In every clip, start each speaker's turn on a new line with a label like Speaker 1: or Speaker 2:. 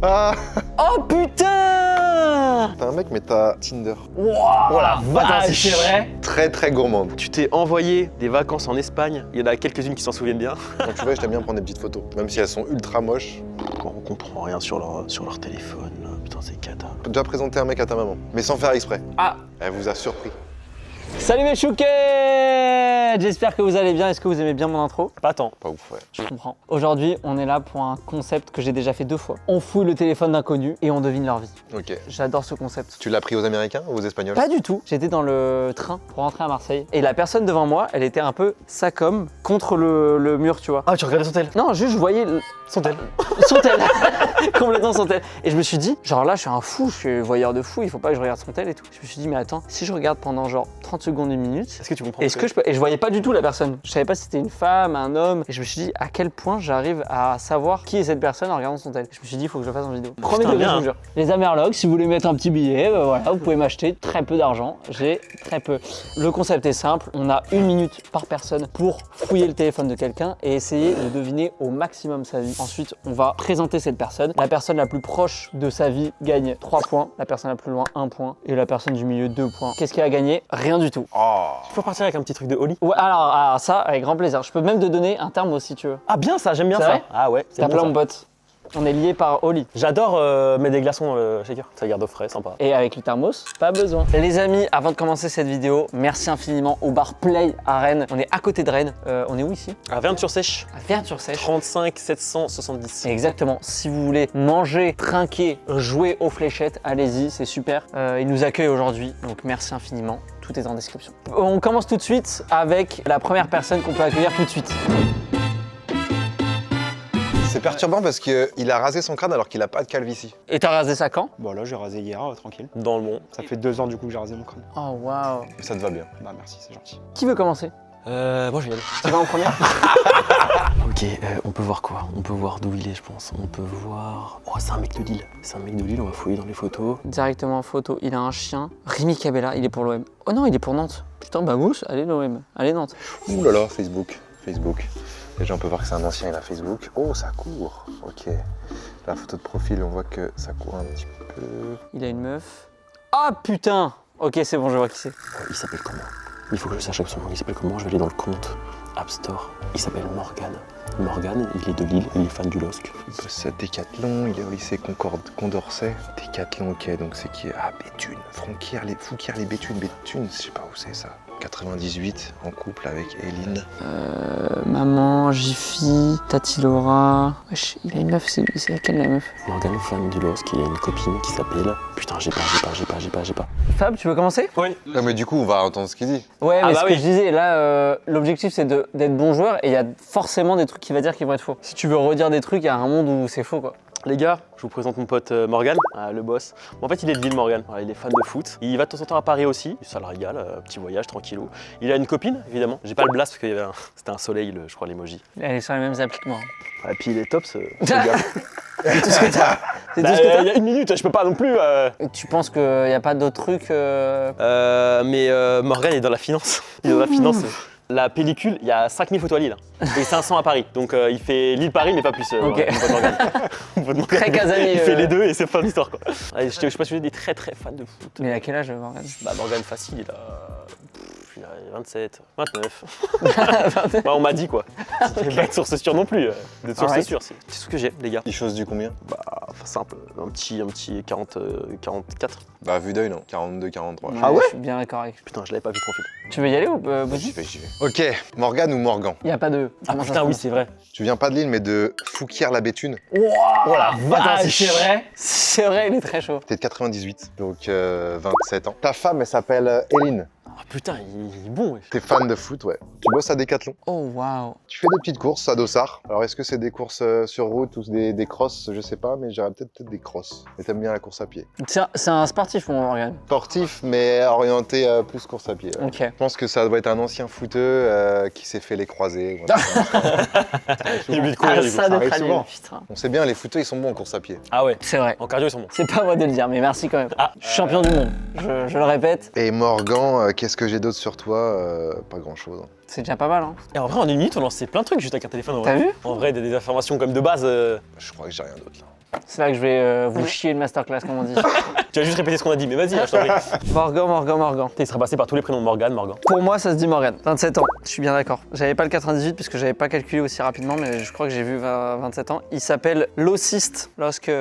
Speaker 1: Ah.
Speaker 2: Oh putain!
Speaker 1: T'es un mec, mais t'as Tinder.
Speaker 2: Wow,
Speaker 3: Oh la vache,
Speaker 2: c'est vrai?
Speaker 1: Très très gourmande.
Speaker 3: Tu t'es envoyé des vacances en Espagne. Il y en a quelques-unes qui s'en souviennent bien.
Speaker 1: Donc tu vois, je t'aime bien prendre des petites photos. Même si elles sont ultra moches.
Speaker 3: On comprend rien sur leur téléphone. Là. Putain, c'est cata.
Speaker 1: J'ai déjà présenté un mec à ta maman, mais sans faire exprès.
Speaker 2: Ah!
Speaker 1: Elle vous a surpris.
Speaker 2: Salut mes chouquettes! J'espère que vous allez bien. Est-ce que vous aimez bien mon intro?
Speaker 3: Pas tant.
Speaker 1: Pas ouf, ouais.
Speaker 2: Je comprends. Aujourd'hui, on est là pour un concept que j'ai déjà fait 2 fois. On fouille le téléphone d'inconnus et on devine leur vie.
Speaker 1: Ok.
Speaker 2: J'adore ce concept.
Speaker 1: Tu l'as pris aux Américains ou aux Espagnols?
Speaker 2: Pas du tout. J'étais dans le train pour rentrer à Marseille et la personne devant moi, elle était un peu sacom contre le mur, tu vois.
Speaker 3: Ah, tu regardais son tel.
Speaker 2: Non, juste je voyais
Speaker 3: Son tel.
Speaker 2: son tel. Complètement son tel. Et je me suis dit, genre là, je suis un fou, je suis voyeur de fou, il faut pas que je regarde son tel et tout. Je me suis dit, mais attends, si je regarde pendant genre 30 secondes, 1 minute,
Speaker 3: Est-ce que tu comprends
Speaker 2: est-ce que je peux. Et je voyais pas du tout la personne. Je savais pas si c'était une femme, un homme. Et je me suis dit, à quel point j'arrive à savoir qui est cette personne en regardant son tel. Je me suis dit, il faut que je le fasse en vidéo. Premier degré, je
Speaker 3: bien,
Speaker 2: vous jure. Les Amerlocs, si vous voulez mettre un petit billet, voilà, vous pouvez m'acheter très peu d'argent. J'ai très peu. Le concept est simple. On a 1 minute par personne pour fouiller le téléphone de quelqu'un et essayer de deviner au maximum sa vie. Ensuite, on va présenter cette personne. La personne la plus proche de sa vie gagne 3 points. La personne la plus loin, 1 point. Et la personne du milieu, 2 points. Qu'est-ce qui a gagné? Rien du tout.
Speaker 1: Oh.
Speaker 3: Tu peux partir avec un petit truc de Oli?
Speaker 2: Ouais, alors ça, avec grand plaisir. Je peux même te donner un terme aussi, si tu veux.
Speaker 3: Ah, bien ça, j'aime bien
Speaker 2: C'est
Speaker 3: ça.
Speaker 2: vrai
Speaker 3: Ah ouais, c'est
Speaker 2: T'as
Speaker 3: bon,
Speaker 2: plein
Speaker 3: ça.
Speaker 2: mon pote. On est liés par Oli.
Speaker 3: J'adore mettre des glaçons dans le shaker. Ça garde au frais, sympa.
Speaker 2: Et avec le thermos, pas besoin. Les amis, avant de commencer cette vidéo, merci infiniment au bar Play à Rennes. On est à côté de Rennes. On est où ici?
Speaker 3: À Verne-sur-Sèche,
Speaker 2: À Verne-sur-Sèche.
Speaker 3: 35 770.
Speaker 2: Exactement. Si vous voulez manger, trinquer, jouer aux fléchettes, allez-y, c'est super. Ils nous accueillent aujourd'hui, donc merci infiniment. Tout est en description. On commence tout de suite avec la première personne qu'on peut accueillir tout de suite.
Speaker 1: C'est perturbant parce qu'il a rasé son crâne alors qu'il a pas de calvitie.
Speaker 2: Et t'as rasé ça quand?
Speaker 4: Bon là j'ai rasé hier, tranquille.
Speaker 3: Dans le bon.
Speaker 4: Ça fait 2 ans du coup que j'ai rasé mon crâne.
Speaker 2: Oh waouh.
Speaker 1: Et ça te va bien.
Speaker 4: Bah merci, c'est gentil.
Speaker 2: Qui veut commencer?
Speaker 3: Moi je vais y aller.
Speaker 2: Tu vas en premier?
Speaker 3: Ok, on peut voir quoi? On peut voir d'où il est, je pense. On peut voir. Oh, c'est un mec de Lille. C'est un mec de Lille, on va fouiller dans les photos.
Speaker 2: Directement en photo, il a un chien. Rémi Cabella, il est pour l'OM. Oh non, il est pour Nantes. Putain, bah mousse, allez l'OM. Allez Nantes.
Speaker 1: Ouh là là, Facebook. Déjà on peut voir que c'est un ancien, il a Facebook. Oh, ça court. Ok. La photo de profil, on voit que ça court un petit peu.
Speaker 2: Il a une meuf. Ah putain. Ok, c'est bon, je vois qui c'est.
Speaker 3: Il s'appelle comment? Il faut que je sache absolument. Il s'appelle comment? Je vais aller dans le compte App Store. Il s'appelle Morgan. Morgan, il est de Lille, il est fan du LOSC.
Speaker 1: Il bosse à Décathlon, il est au lycée Condorcet. Décathlon, ok, donc c'est qui? Ah, Béthune. Fouquier les Béthune. Béthune, je sais pas où c'est ça. 98, en couple avec Eline.
Speaker 2: Maman, Jiffy, Tati Laura. Wesh, il a une meuf, c'est laquelle la meuf?
Speaker 3: Morgan, fan du LOSC, il a une copine qui s'appelle. Putain, j'ai pas.
Speaker 2: Fab, tu veux commencer?
Speaker 3: Oui.
Speaker 1: Non, mais du coup, on va entendre ce qu'il dit.
Speaker 2: Ouais,
Speaker 3: Ah
Speaker 2: mais
Speaker 3: bah
Speaker 2: ce
Speaker 3: oui.
Speaker 2: que je disais, là, l'objectif c'est d'être bon joueur et il y a forcément des trucs qu'il va dire qui vont être faux. Si tu veux redire des trucs, il y a un monde où c'est faux quoi.
Speaker 3: Les gars, je vous présente mon pote Morgan, le boss. Bon, en fait, il est de Lille, Morgan. Voilà, il est fan de foot. Il va de temps en temps à Paris aussi. Ça le régale, petit voyage tranquillou. Il a une copine, évidemment. J'ai pas le blast parce que c'était un soleil, je crois, l'emoji.
Speaker 2: Elle est sur les mêmes applis que moi.
Speaker 3: Et puis il est top, ce gars.
Speaker 2: C'est tout ce que t'as. C'est tout
Speaker 3: Bah,
Speaker 2: ce que t'as.
Speaker 3: il y a 1 minute, je peux pas non plus.
Speaker 2: Tu penses qu'il n'y a pas d'autres trucs
Speaker 3: Mais Morgan est dans la finance. Il est dans la finance. La pellicule, il y a 5000 photos à Lille et 500 à Paris. Donc il fait Lille-Paris, mais pas plus.
Speaker 2: Ok.
Speaker 3: mon pote Morgan. Mon pote Morgan,
Speaker 2: Très casanier,
Speaker 3: Il fait les deux et c'est fin d'histoire. Je suis pas sûr des très fans de foot.
Speaker 2: Mais à quel âge, Morgan?
Speaker 3: Bah, Morgan facile, il a 27, 29. Bah, on m'a dit quoi. Okay. Pas de source sûre non plus. De source sûre, c'est tout ce que j'ai, les gars.
Speaker 1: Il chose du combien?
Speaker 3: Bah, simple, un petit 40, 44.
Speaker 1: Bah, vue d'œil, non. 42, 43.
Speaker 2: Ah ouais? Je suis bien d'accord avec.
Speaker 3: Putain, je l'avais pas vu profil.
Speaker 2: Tu veux y aller ou Bougie?
Speaker 1: J'y vais. Ok, Morgan ou Morgan?
Speaker 2: Il n'y a pas de.
Speaker 3: Ah putain, oui, c'est vrai.
Speaker 1: Tu viens pas de Lille, mais de Fouquier-la-Béthune.
Speaker 3: Oh la vache.
Speaker 2: C'est vrai? C'est vrai, il est très chaud.
Speaker 1: T'es de 98, donc 27 ans. Ta femme, elle s'appelle Eline.
Speaker 3: Ah putain, il est bon. Wesh.
Speaker 1: T'es fan de foot, ouais. Tu bosses à Décathlon.
Speaker 2: Oh waouh.
Speaker 1: Tu fais des petites courses à Dossard. Alors, est-ce que c'est des courses sur route ou des crosses? Je sais pas, mais j'irais peut-être des crosses. Mais t'aimes bien la course à pied.
Speaker 2: C'est un sportif, mon Morgan.
Speaker 1: Sportif, mais orienté plus course à pied. Ouais.
Speaker 2: Ok.
Speaker 1: Je pense que ça doit être un ancien footeux qui s'est fait les croisés. Voilà.
Speaker 3: Il a oublié de courir, du coup.
Speaker 2: ça
Speaker 1: ça
Speaker 2: de
Speaker 1: arrive
Speaker 2: traduire,
Speaker 1: souvent.
Speaker 2: putain.
Speaker 1: On sait bien, les footeux, ils sont bons en course à pied.
Speaker 3: Ah ouais.
Speaker 2: C'est vrai.
Speaker 3: En cardio, ils sont bons.
Speaker 2: C'est pas à moi de le dire, mais merci quand même. Je suis champion du monde. Je le répète.
Speaker 1: Et Morgan, qu'est-ce que j'ai d'autre sur toi? Pas grand-chose.
Speaker 2: C'est déjà pas mal, hein.
Speaker 3: Et en vrai, en 1 minute, on en sait plein de trucs juste avec un téléphone. En
Speaker 2: T'as
Speaker 3: vrai.
Speaker 2: vu?
Speaker 3: En vrai, des informations comme de base.
Speaker 1: Je crois que j'ai rien d'autre là.
Speaker 2: C'est là que je vais vous chier une masterclass, comme on dit.
Speaker 3: Tu vas juste répéter ce qu'on a dit, mais vas-y, je t'en prie.
Speaker 2: Morgan.
Speaker 3: Il sera passé par tous les prénoms de Morgan.
Speaker 2: Pour moi, ça se dit Morgan. 27 ans, je suis bien d'accord. J'avais pas le 98 puisque j'avais pas calculé aussi rapidement, mais je crois que j'ai vu 27 ans. Il s'appelle Lossist. Loskis.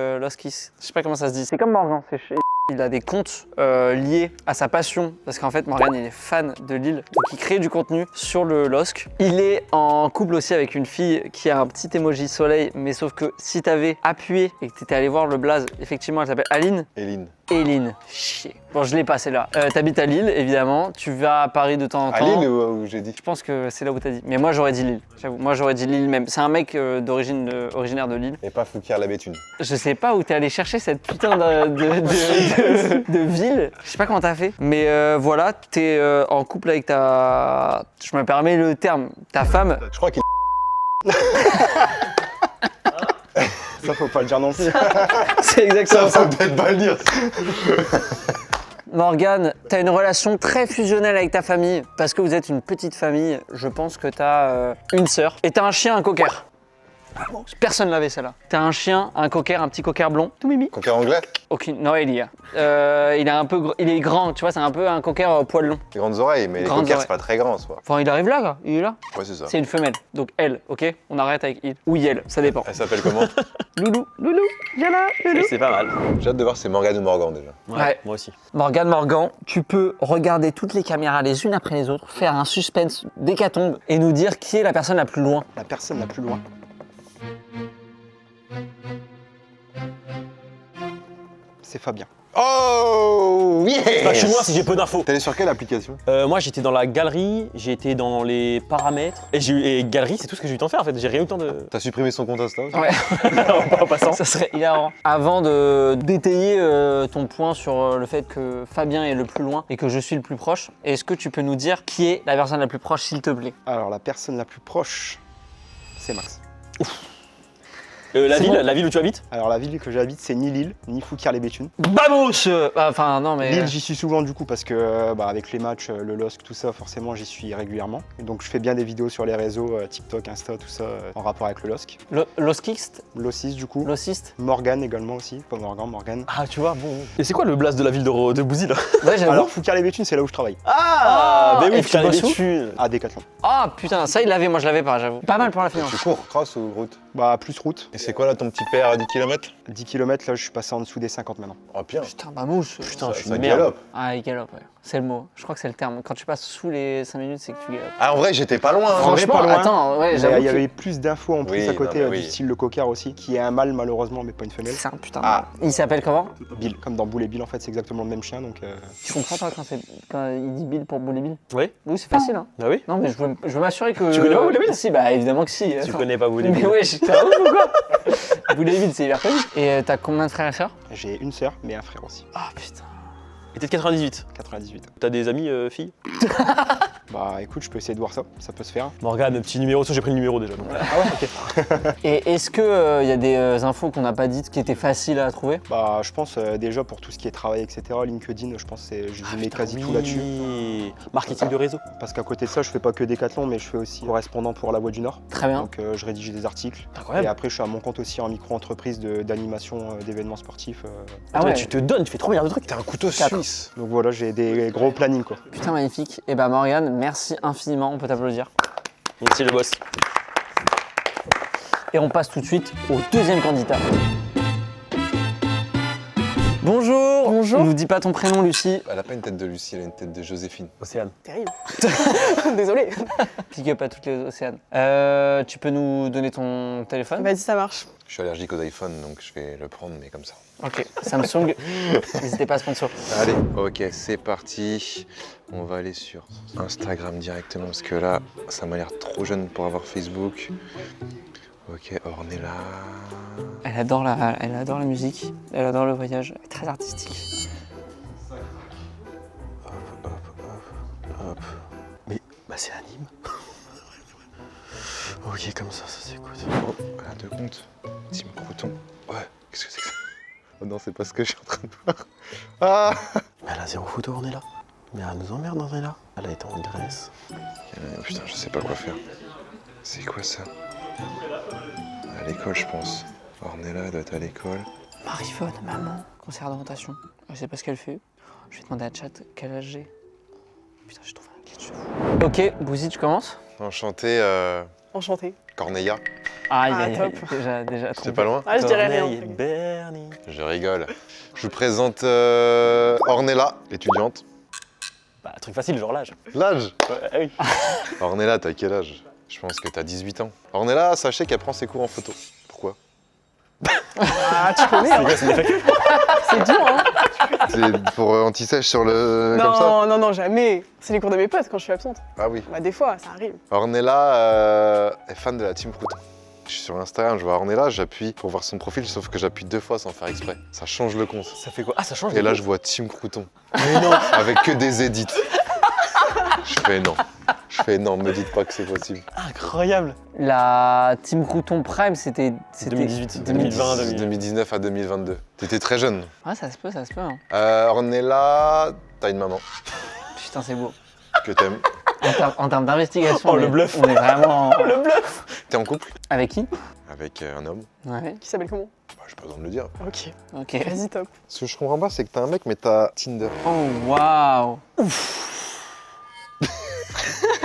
Speaker 2: Je sais pas comment ça se dit. C'est comme Morgan, c'est chez. Il a des comptes liés à sa passion, parce qu'en fait Morgan il est fan de l'île, donc il crée du contenu sur le LOSC. Il est en couple aussi avec une fille qui a un petit emoji soleil, mais sauf que si t'avais appuyé et que t'étais allé voir le blaze, effectivement elle s'appelle Aline. Éline. Chier. Bon, je l'ai pas celle-là. T'habites à Lille, évidemment. Tu vas à Paris de temps en temps.
Speaker 1: À Lille où j'ai dit?
Speaker 2: Je pense que c'est là où t'as dit. Mais moi, j'aurais dit Lille. J'avoue. Moi, j'aurais dit Lille même. C'est un mec originaire de Lille.
Speaker 1: Et pas Fouquier-la-Béthune.
Speaker 2: Je sais pas où t'es allé chercher cette putain de ville. Je sais pas comment t'as fait. Mais voilà, t'es en couple avec ta... Je me permets le terme. Ta femme.
Speaker 1: Je crois qu'il
Speaker 4: Ça, faut pas le dire non plus.
Speaker 2: C'est exactement ça.
Speaker 1: peut-être pas le dire.
Speaker 2: Morgane, t'as une relation très fusionnelle avec ta famille parce que vous êtes une petite famille. Je pense que t'as une sœur et t'as un chien, un cocker. Ah bon, personne l'avait celle-là. T'as un chien, un cocker, un petit cocker blond, tout mimi.
Speaker 1: Cocker anglais?
Speaker 2: Aucune. Non, il y a. Il est un peu, il est grand, tu vois, c'est un peu un cocker poil long.
Speaker 1: Les grandes oreilles, mais
Speaker 2: Grandes
Speaker 1: les cockers
Speaker 2: oreilles.
Speaker 1: c'est pas très grand, soit.
Speaker 2: Enfin, il arrive là, quoi. Il est là.
Speaker 1: Ouais, c'est ça.
Speaker 2: C'est une femelle, donc elle, ok. On arrête avec il ou elle, ça dépend.
Speaker 1: Elle s'appelle comment?
Speaker 2: Loulou, viens là, Loulou.
Speaker 3: C'est pas mal.
Speaker 1: J'ai hâte de voir si c'est Morgan ou Morgan déjà.
Speaker 2: Ouais.
Speaker 3: Moi aussi.
Speaker 2: Morgan, tu peux regarder toutes les caméras les unes après les autres, faire un suspense d'hécatombe et nous dire qui est la personne la plus loin.
Speaker 4: La personne la plus loin. C'est Fabien.
Speaker 1: Oh yeah.
Speaker 3: Bah, je suis loin si j'ai peu d'infos.
Speaker 1: T'es allé sur quelle application?
Speaker 3: Moi j'étais dans la galerie, j'ai été dans les paramètres et galerie c'est tout ce que j'ai eu le temps de faire en fait, j'ai rien eu le temps de...
Speaker 1: T'as supprimé son compte Insta aussi?
Speaker 2: Ouais.
Speaker 3: en passant.
Speaker 2: Ça serait hilarant. Avant de d'étayer ton point sur le fait que Fabien est le plus loin et que je suis le plus proche, est-ce que tu peux nous dire qui est la personne la plus proche, s'il te plaît?
Speaker 4: Alors, la personne la plus proche, c'est Max.
Speaker 3: La
Speaker 2: C'est
Speaker 3: ville,
Speaker 2: bon.
Speaker 3: la ville où tu habites?
Speaker 4: Alors, la ville que j'habite, c'est ni Lille, ni Fouquier-les-Béthunes.
Speaker 2: Vamos. Enfin, non, mais...
Speaker 4: Lille, j'y suis souvent du coup parce que avec les matchs, le LOSC, tout ça, forcément, j'y suis régulièrement. Et donc, je fais bien des vidéos sur les réseaux, TikTok, Insta, tout ça, en rapport avec le LOSC.
Speaker 2: Loskist,
Speaker 4: L'Ossis, du coup.
Speaker 2: Lossist.
Speaker 4: Morgan également aussi, pas Morgan.
Speaker 3: Ah tu vois, bon. Et c'est quoi le blast de la ville de Bouzy là?
Speaker 2: Ouais, j'avoue.
Speaker 4: Alors, Fouquier-les-Béthunes, c'est là où je travaille.
Speaker 2: Ah,
Speaker 3: mais
Speaker 2: et
Speaker 3: oui,
Speaker 2: tu
Speaker 3: putain, les
Speaker 2: bosses où
Speaker 3: Béthunes.
Speaker 4: À Decathlon.
Speaker 2: Ah, putain, ça, il l'avait, moi, je l'avais pas, j'avoue. Pas mal pour la finance.
Speaker 1: Tu cours, cross ou route?
Speaker 4: Bah, plus route.
Speaker 1: Et c'est quoi là ton petit père à 10 km?
Speaker 4: 10 km, là, je suis passé en dessous des 50 maintenant.
Speaker 1: Oh pire.
Speaker 2: Putain, Mamouche.
Speaker 3: Putain,
Speaker 1: Ça-
Speaker 3: je suis
Speaker 1: ça
Speaker 3: une merde.
Speaker 1: galope.
Speaker 2: Ah, il galope, ouais. C'est le mot. Je crois que c'est le terme. Quand tu passes sous les 5 minutes, c'est que tu galopes.
Speaker 1: Ah en vrai j'étais pas loin. hein.
Speaker 4: vrai,
Speaker 2: Franchement,
Speaker 4: pas loin.
Speaker 2: attends, ouais,
Speaker 4: Mais
Speaker 2: j'avoue
Speaker 4: il y
Speaker 2: que-
Speaker 4: avait plus d'infos en plus
Speaker 1: Oui,
Speaker 4: à côté,
Speaker 1: non, mais
Speaker 4: du
Speaker 1: oui.
Speaker 4: style le cocker aussi, qui est un mâle malheureusement, mais pas une femelle.
Speaker 2: C'est un putain.
Speaker 1: Ah.
Speaker 2: Il s'appelle comment?
Speaker 4: Bill, comme dans Boule et Bill, en fait, c'est exactement le même chien, donc...
Speaker 2: Tu comprends pas quand il dit Bill pour Bully Bill?
Speaker 3: Oui.
Speaker 2: Oui, c'est facile, hein.
Speaker 3: Ah oui?
Speaker 2: Non, mais je veux m'assurer que.
Speaker 3: Tu connais pas Bully Bill?
Speaker 2: Si, bah évidemment que si.
Speaker 3: Tu
Speaker 2: Attends.
Speaker 3: connais pas vous les
Speaker 2: Mais ouais, j'étais un ouf ou quoi? Bully Bill, c'est hyper connu. Et t'as combien de frères et sœurs?
Speaker 4: J'ai une sœur, mais un frère aussi,
Speaker 2: Ah putain.
Speaker 3: Et t'es de 98.
Speaker 4: 98.
Speaker 3: T'as des amis filles?
Speaker 4: Bah écoute, je peux essayer de voir ça, ça peut se faire.
Speaker 3: Morgane, petit numéro, ça j'ai pris le numéro déjà. Donc.
Speaker 2: Et est-ce que y a des infos qu'on n'a pas dites qui étaient faciles à trouver?
Speaker 4: Bah je pense déjà pour tout ce qui est travail, etc., LinkedIn, je pense que je mets quasi tout là-dessus.
Speaker 3: Marketing de réseau.
Speaker 4: Parce qu'à côté de ça, je fais pas que Decathlon, mais je fais aussi correspondant pour La Voix du Nord.
Speaker 2: Très bien.
Speaker 4: Donc je rédige des articles. Et
Speaker 3: Incroyable.
Speaker 4: après, je suis à mon compte aussi en micro-entreprise d'animation d'événements sportifs.
Speaker 2: Ah ouais.
Speaker 3: Tu te donnes, tu fais trop bien de trucs.
Speaker 1: T'es un couteau
Speaker 2: Quatre.
Speaker 1: suisse.
Speaker 4: Donc voilà, j'ai des gros plannings quoi.
Speaker 2: Putain, magnifique. Et bah Morgane, merci infiniment. On peut t'applaudir.
Speaker 3: Merci le boss.
Speaker 2: Et on passe tout de suite au deuxième candidat. Bonjour.
Speaker 5: Bonjour.
Speaker 2: On nous dit pas ton prénom, Lucie.
Speaker 1: Elle a pas une tête de Lucie, elle a une tête de Joséphine.
Speaker 3: Océane.
Speaker 2: Terrible. Désolé. Pick up à toutes les océanes. Tu peux nous donner ton téléphone?
Speaker 5: Vas-y, ça marche.
Speaker 1: Je suis allergique aux iPhone donc je vais le prendre mais comme ça.
Speaker 2: Ok. Samsung. N'hésitez pas à sponsor.
Speaker 1: Allez, ok, c'est parti. On va aller sur Instagram directement parce que là, ça m'a l'air trop jeune pour avoir Facebook. Ok, Ornella.
Speaker 2: Elle adore la musique. Elle adore le voyage. Elle est très artistique.
Speaker 3: Hop. Mais bah c'est anime. Ok, comme ça s'écoute.
Speaker 1: Oh, elle a deux comptes. Team Crouton. Ouais, qu'est-ce que c'est que ça? Oh non, c'est pas ce que je suis en train de voir. Ah
Speaker 3: Mais elle a zéro photo, on est là. Mais elle nous emmerde, on est là. Elle a été en Grèce.
Speaker 1: Putain, je sais pas quoi faire. C'est quoi ça? À l'école, je pense. Ornella, elle doit être à l'école.
Speaker 2: Marifone, maman, conseillère d'orientation. Je sais pas ce qu'elle fait. Je vais demander à Chat quel âge j'ai. Putain, j'ai trouvé un glitch. Ok, Bouzy, tu commences?
Speaker 1: Enchanté,
Speaker 5: Enchanté.
Speaker 1: Corneilla.
Speaker 2: Aïe,
Speaker 5: Ah,
Speaker 2: aïe, aïe,
Speaker 5: top.
Speaker 2: déjà
Speaker 1: C'est
Speaker 2: trompé.
Speaker 1: pas loin?
Speaker 5: Ah, je dirais rien.
Speaker 3: Corneille et Bernie.
Speaker 1: Je rigole. Je vous présente Ornella, étudiante.
Speaker 3: Bah, truc facile, genre l'âge.
Speaker 1: L'âge?
Speaker 3: Ouais, oui.
Speaker 1: Ornella, t'as quel âge? Je pense que t'as 18 ans. Ornella, sachez qu'elle prend ses cours en photo. Pourquoi?
Speaker 5: Ah, tu connais, hein.
Speaker 3: C'est des facules.
Speaker 5: C'est dur, hein.
Speaker 1: C'est pour anti-sèche sur le... comme ça?
Speaker 5: Non, non, non, jamais. C'est les cours de mes potes quand je suis absente.
Speaker 1: Ah oui.
Speaker 5: Bah, des fois, ça arrive.
Speaker 1: Ornella est fan de la team Crouton. Je suis sur Instagram, je vois Ornella, j'appuie pour voir son profil, sauf que j'appuie 2 fois sans faire exprès. Ça change le compte.
Speaker 3: Ça fait quoi? Ah, ça change.
Speaker 1: Et là, je vois Team Crouton.
Speaker 3: Mais non.
Speaker 1: Avec que des edits. Je fais non, me dites pas que c'est possible.
Speaker 3: Incroyable.
Speaker 2: La Team Crouton Prime, c'était
Speaker 3: 2018, 2020,
Speaker 1: 2019 à 2022. T'étais très jeune.
Speaker 2: Ouais, ça se peut, hein.
Speaker 1: Ornella, t'as une maman
Speaker 2: Putain, c'est beau.
Speaker 1: que t'aimes.
Speaker 2: En termes d'investigation,
Speaker 3: Oh, le bluff.
Speaker 2: on est vraiment...
Speaker 3: Le bluff.
Speaker 1: T'es en couple
Speaker 2: Avec qui?
Speaker 1: avec un homme.
Speaker 2: Ouais,
Speaker 5: Qui s'appelle comment?
Speaker 1: Bah, j'ai pas besoin de le dire.
Speaker 5: Ok.
Speaker 2: ok.
Speaker 5: Vas-y, top.
Speaker 1: Ce que je comprends pas, c'est que t'as un mec, mais t'as Tinder.
Speaker 2: Oh, waouh.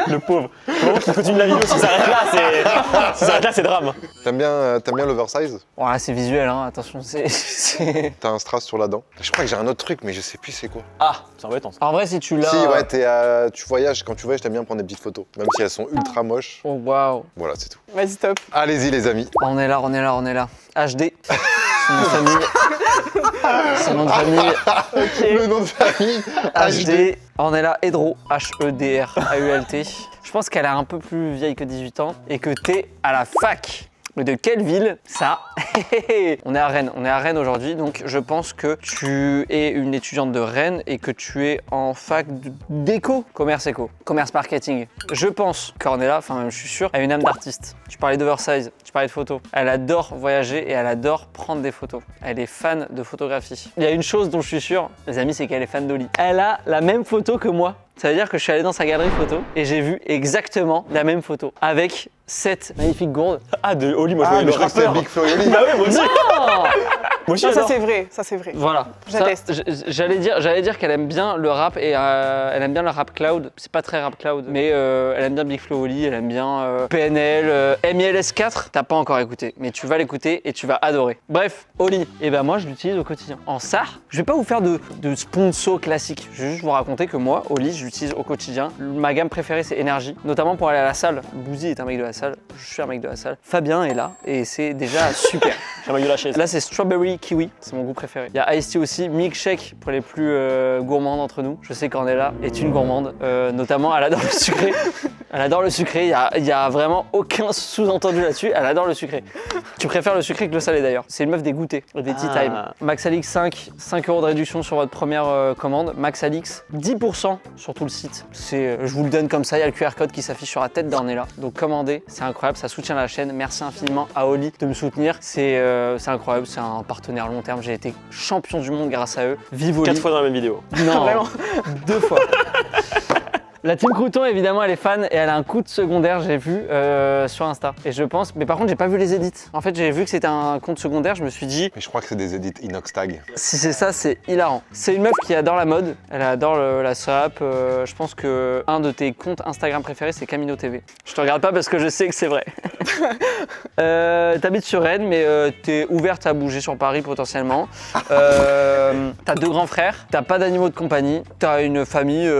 Speaker 3: Le pauvre. Vraiment qu'il continue la vidéo. Si ça s'arrête là, c'est drame.
Speaker 1: T'aimes bien l'oversize?
Speaker 2: Bon, là, c'est visuel, hein, attention, c'est...
Speaker 1: T'as un strass sur la dent. Je crois que j'ai un autre truc, mais je sais plus c'est quoi.
Speaker 3: Ah, c'est embêtant ça.
Speaker 2: En vrai, si tu l'as...
Speaker 1: Si, ouais, tu voyages. Quand tu voyages, t'aimes bien prendre des petites photos. Même si elles sont ultra moches.
Speaker 2: Oh, waouh.
Speaker 1: Voilà, c'est tout.
Speaker 5: Vas-y, top.
Speaker 1: Allez-y, les amis.
Speaker 2: On est là. HD. Son nom de famille. Son nom de famille.
Speaker 1: Le nom de famille
Speaker 2: HD. On est là, Edro. H-E-D-R-A-U-L-T. Je pense qu'elle est un peu plus vieille que 18 ans et que t'es à la fac. Mais de quelle ville? Ça. On est à Rennes aujourd'hui, donc je pense que tu es une étudiante de Rennes et que tu es en fac d'éco, commerce marketing. Je pense qu'Ornella, enfin même je suis sûr, a une âme d'artiste. Tu parlais d'oversize, tu parlais de photos. Elle adore voyager et elle adore prendre des photos. Elle est fan de photographie. Il y a une chose dont je suis sûr, les amis, c'est qu'elle est fan d'Oli. Elle a la même photo que moi. Ça veut dire que je suis allé dans sa galerie photo et j'ai vu exactement la même photo avec cette magnifique gourde.
Speaker 3: Ah, de Oli, moi je
Speaker 1: Ah,
Speaker 3: voyais
Speaker 1: mais
Speaker 3: le
Speaker 1: je crois que c'était
Speaker 3: rappeur.
Speaker 1: Big Flo et Oli.
Speaker 3: Bah ouais, moi aussi.
Speaker 2: Non
Speaker 3: Moi aussi,
Speaker 5: Non, ça
Speaker 3: j'adore.
Speaker 5: c'est vrai, ça c'est vrai.
Speaker 2: Voilà.
Speaker 5: J'atteste.
Speaker 2: Ça, J'allais dire qu'elle aime bien le rap et elle aime bien le rap cloud. C'est pas très rap cloud, mais elle aime bien Big Flo Oli, elle aime bien PNL, MILS4. T'as pas encore écouté, mais tu vas l'écouter et tu vas adorer. Bref, Oli, et ben moi je l'utilise au quotidien. En SAR, je vais pas vous faire de sponsor classique. Je vais juste vous raconter que moi, Oli, je l'utilise au quotidien. Ma gamme préférée c'est Énergie, notamment pour aller à la salle. Bouzy est un mec de la salle, je suis un mec de la salle. Fabien est là et c'est déjà super.
Speaker 3: J'ai envie de la chaise.
Speaker 2: Là, c'est Strawberry Kiwi, c'est mon goût préféré. Il y a Ice Tea aussi, Milkshake pour les plus gourmands d'entre nous. Je sais qu'Ornella est une gourmande, notamment elle adore le sucré. Elle adore le sucré, il y a vraiment aucun sous-entendu là-dessus, elle adore le sucré. Tu préfères le sucré que le salé d'ailleurs. C'est une meuf des goûters, des tea time. Max Alix 5 € de réduction sur votre première commande. Max Alix 10% sur tout le site. Je vous le donne comme ça, il y a le QR code qui s'affiche sur la tête d'Ornella. Donc commandez, c'est incroyable, ça soutient la chaîne. Merci infiniment à Oli de me soutenir. C'est incroyable, c'est un partenaire long terme. J'ai été champion du monde grâce à eux. Vive Oli.
Speaker 3: 4 fois dans la même vidéo.
Speaker 2: Non,
Speaker 5: Vraiment.
Speaker 2: 2 fois. La team Crouton, évidemment, elle est fan et elle a un compte secondaire, j'ai vu sur Insta. Et je pense, mais par contre, j'ai pas vu les edits. En fait, j'ai vu que c'était un compte secondaire, je me suis dit,
Speaker 1: Mais je crois que c'est des edits inox tag.
Speaker 2: si c'est ça, c'est hilarant. C'est une meuf qui adore la mode, elle adore la SAP. Je pense que un de tes comptes Instagram préférés, c'est Camino TV. Je te regarde pas parce que je sais que c'est vrai. T'habites sur Rennes, mais t'es ouverte à bouger sur Paris potentiellement. T'as 2 grands frères, t'as pas d'animaux de compagnie, t'as une famille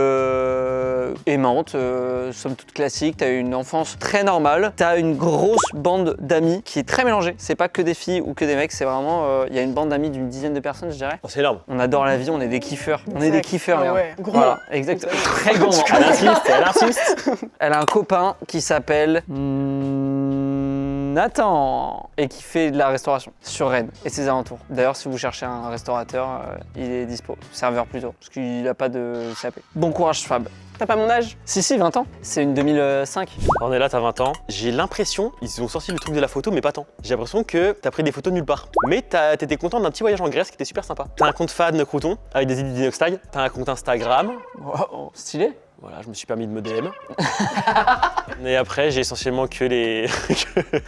Speaker 2: aimante, somme toute classique, t'as une enfance très normale, t'as une grosse bande d'amis qui est très mélangée. C'est pas que des filles ou que des mecs, c'est vraiment, il y a une bande d'amis d'une dizaine de personnes, je dirais.
Speaker 3: Oh, c'est énorme.
Speaker 2: On adore la vie, on est des kiffeurs. On est des kiffeurs,
Speaker 5: Ah
Speaker 2: regarde.
Speaker 5: ouais, gourmand.
Speaker 2: Voilà, exactement. Très gourmand.
Speaker 3: Elle insiste, elle insiste.
Speaker 2: Elle a un copain qui s'appelle Nathan et qui fait de la restauration sur Rennes et ses alentours. D'ailleurs, si vous cherchez un restaurateur, il est dispo. Serveur plutôt, parce qu'il n'a pas de CAP. Bon courage, Fab.
Speaker 5: T'as pas mon âge?
Speaker 2: Si, 20 ans. C'est une 2005.
Speaker 3: On est là, t'as 20 ans. J'ai l'impression, ils ont sorti le truc de la photo, mais pas tant. J'ai l'impression que t'as pris des photos nulle part. Mais t'étais content d'un petit voyage en Grèce qui était super sympa. T'as un compte fan Crouton avec des idées d'inox tag. T'as un compte Instagram.
Speaker 2: Oh, stylé.
Speaker 3: Voilà, je me suis permis de me DM. Et après, j'ai essentiellement que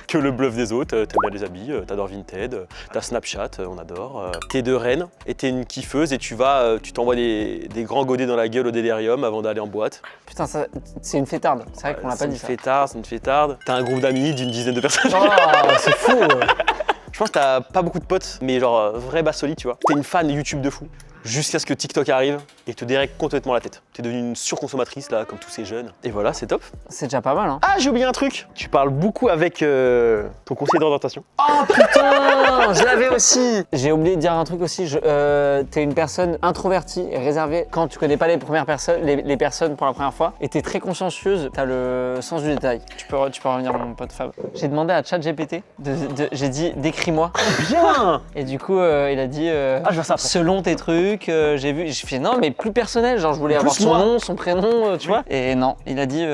Speaker 3: que le bluff des autres. T'aimes bien les habits, t'adores Vinted, t'as Snapchat, on adore. T'es de Rennes et t'es une kiffeuse et tu t'envoies des grands godets dans la gueule au délirium avant d'aller en boîte.
Speaker 2: Putain, ça, c'est une fêtarde. C'est vrai qu'on l'a pas dit ça.
Speaker 3: C'est une fêtarde. T'as un groupe d'amis d'une dizaine de personnes.
Speaker 2: Oh, c'est fou.
Speaker 3: Je pense que t'as pas beaucoup de potes, mais genre vrai bas solide, tu vois. T'es une fan YouTube de fou. Jusqu'à ce que TikTok arrive et te dérègle complètement la tête. T'es devenue une surconsommatrice là, comme tous ces jeunes. Et voilà, c'est top.
Speaker 2: C'est déjà pas mal, hein.
Speaker 3: Ah, j'ai oublié un truc. Tu parles beaucoup avec ton conseiller d'orientation.
Speaker 2: Oh putain, je l'avais aussi. J'ai oublié de dire un truc aussi. T'es une personne introvertie et réservée quand tu connais pas les premières personnes, les personnes pour la première fois. Et t'es très consciencieuse. T'as le sens du détail. Tu peux revenir, mon pote Fab. J'ai demandé à ChatGPT. J'ai dit décris-moi.
Speaker 3: Bien.
Speaker 2: Et du coup, il a dit
Speaker 3: Ah, je vois ça après.
Speaker 2: selon tes trucs. J'ai fait non, mais plus personnel. Genre, je voulais avoir
Speaker 3: Plus
Speaker 2: son
Speaker 3: moi.
Speaker 2: nom, son prénom, tu vois. Et non, il a dit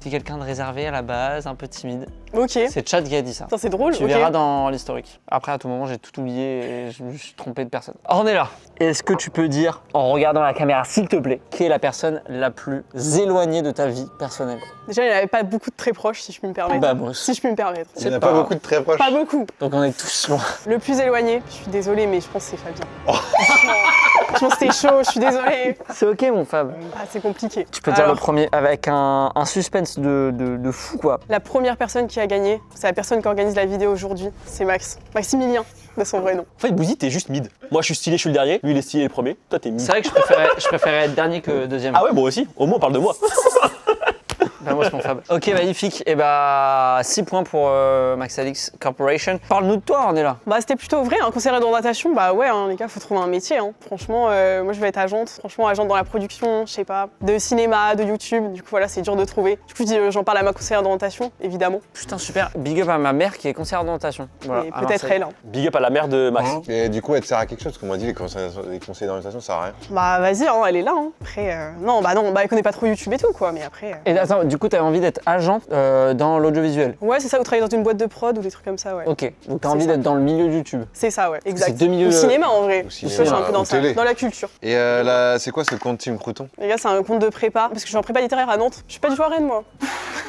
Speaker 2: t'es quelqu'un de réservé à la base, un peu timide.
Speaker 5: Ok.
Speaker 2: C'est Chad qui a dit ça.
Speaker 5: Putain, c'est drôle.
Speaker 2: Tu
Speaker 5: ok.
Speaker 2: verras dans l'historique. Après, à tout moment, j'ai tout oublié et je me suis trompé de personne. Ornella, est-ce que tu peux dire, en regardant la caméra, s'il te plaît, qui est la personne la plus éloignée de ta vie personnelle?
Speaker 5: Déjà, il n'y avait pas beaucoup de très proches, si je puis me permettre.
Speaker 2: Bah, bon,
Speaker 5: Si je puis me permettre.
Speaker 1: Il n'y en a pas beaucoup de très proches.
Speaker 5: Pas beaucoup.
Speaker 2: donc on est tous loin.
Speaker 5: Le plus éloigné, je suis désolée, mais je pense que c'est Fabien. Franchement, c'était chaud, je suis désolée.
Speaker 2: C'est ok, mon Fab.
Speaker 5: Ah, c'est compliqué.
Speaker 2: Tu peux dire le
Speaker 5: Alors,
Speaker 2: premier avec un suspense de fou, quoi.
Speaker 5: La première personne qui a gagné, c'est la personne qui organise la vidéo aujourd'hui, c'est Max. Maximilien, de son vrai nom.
Speaker 3: En fait, Bouzy, t'es juste mid. Moi, je suis stylé, je suis le dernier. Lui, il est stylé le premier. Toi, t'es mid.
Speaker 2: C'est vrai que je préférais être dernier que deuxième.
Speaker 3: Ah ouais, moi aussi. Au moins, on parle de moi.
Speaker 2: Bah, moi, c'est mon Fab. Ok, magnifique. Et bah, 6 points pour Max Alix Corporation. Parle-nous de toi, Ornella.
Speaker 5: Bah, c'était plutôt vrai, un conseiller d'orientation, bah ouais, hein, les gars, faut trouver un métier. Hein. Franchement, moi je vais être agente, franchement, agente dans la production, je sais pas, de cinéma, de YouTube. Du coup, voilà, c'est dur de trouver. Du coup, j'en parle à ma conseillère d'orientation, évidemment.
Speaker 2: Putain, super. Big up à ma mère qui est conseillère d'orientation. Voilà,
Speaker 5: Et
Speaker 2: à
Speaker 5: peut-être
Speaker 2: Marseille.
Speaker 5: elle. Hein.
Speaker 3: Big up à la mère de Max.
Speaker 1: Et du coup, elle te sert à quelque chose, parce qu'on m'a dit les conseils d'orientation, ça sert à rien.
Speaker 5: Bah, vas-y, hein, elle est là. Hein. Après, non, elle connaît pas trop YouTube et tout, quoi, mais après.
Speaker 2: Et attends, du coup, t'avais envie d'être agent dans l'audiovisuel.
Speaker 5: Ouais, c'est ça, ou travailler dans une boîte de prod ou des trucs comme ça, ouais.
Speaker 2: Ok, donc t'as
Speaker 5: C'est
Speaker 2: envie
Speaker 5: ça.
Speaker 2: d'être dans le milieu de YouTube.
Speaker 5: C'est ça, ouais, exact.
Speaker 2: C'est deux milieux.
Speaker 5: Ou cinéma en vrai.
Speaker 1: Ou
Speaker 5: Je suis un peu dans
Speaker 1: ou
Speaker 5: ça,
Speaker 1: télé.
Speaker 5: dans la culture.
Speaker 1: Et c'est quoi ce compte Team Crouton?
Speaker 5: Les gars, c'est un compte de prépa, parce que je suis en prépa littéraire à Nantes. Je suis pas du tout à Rennes, moi.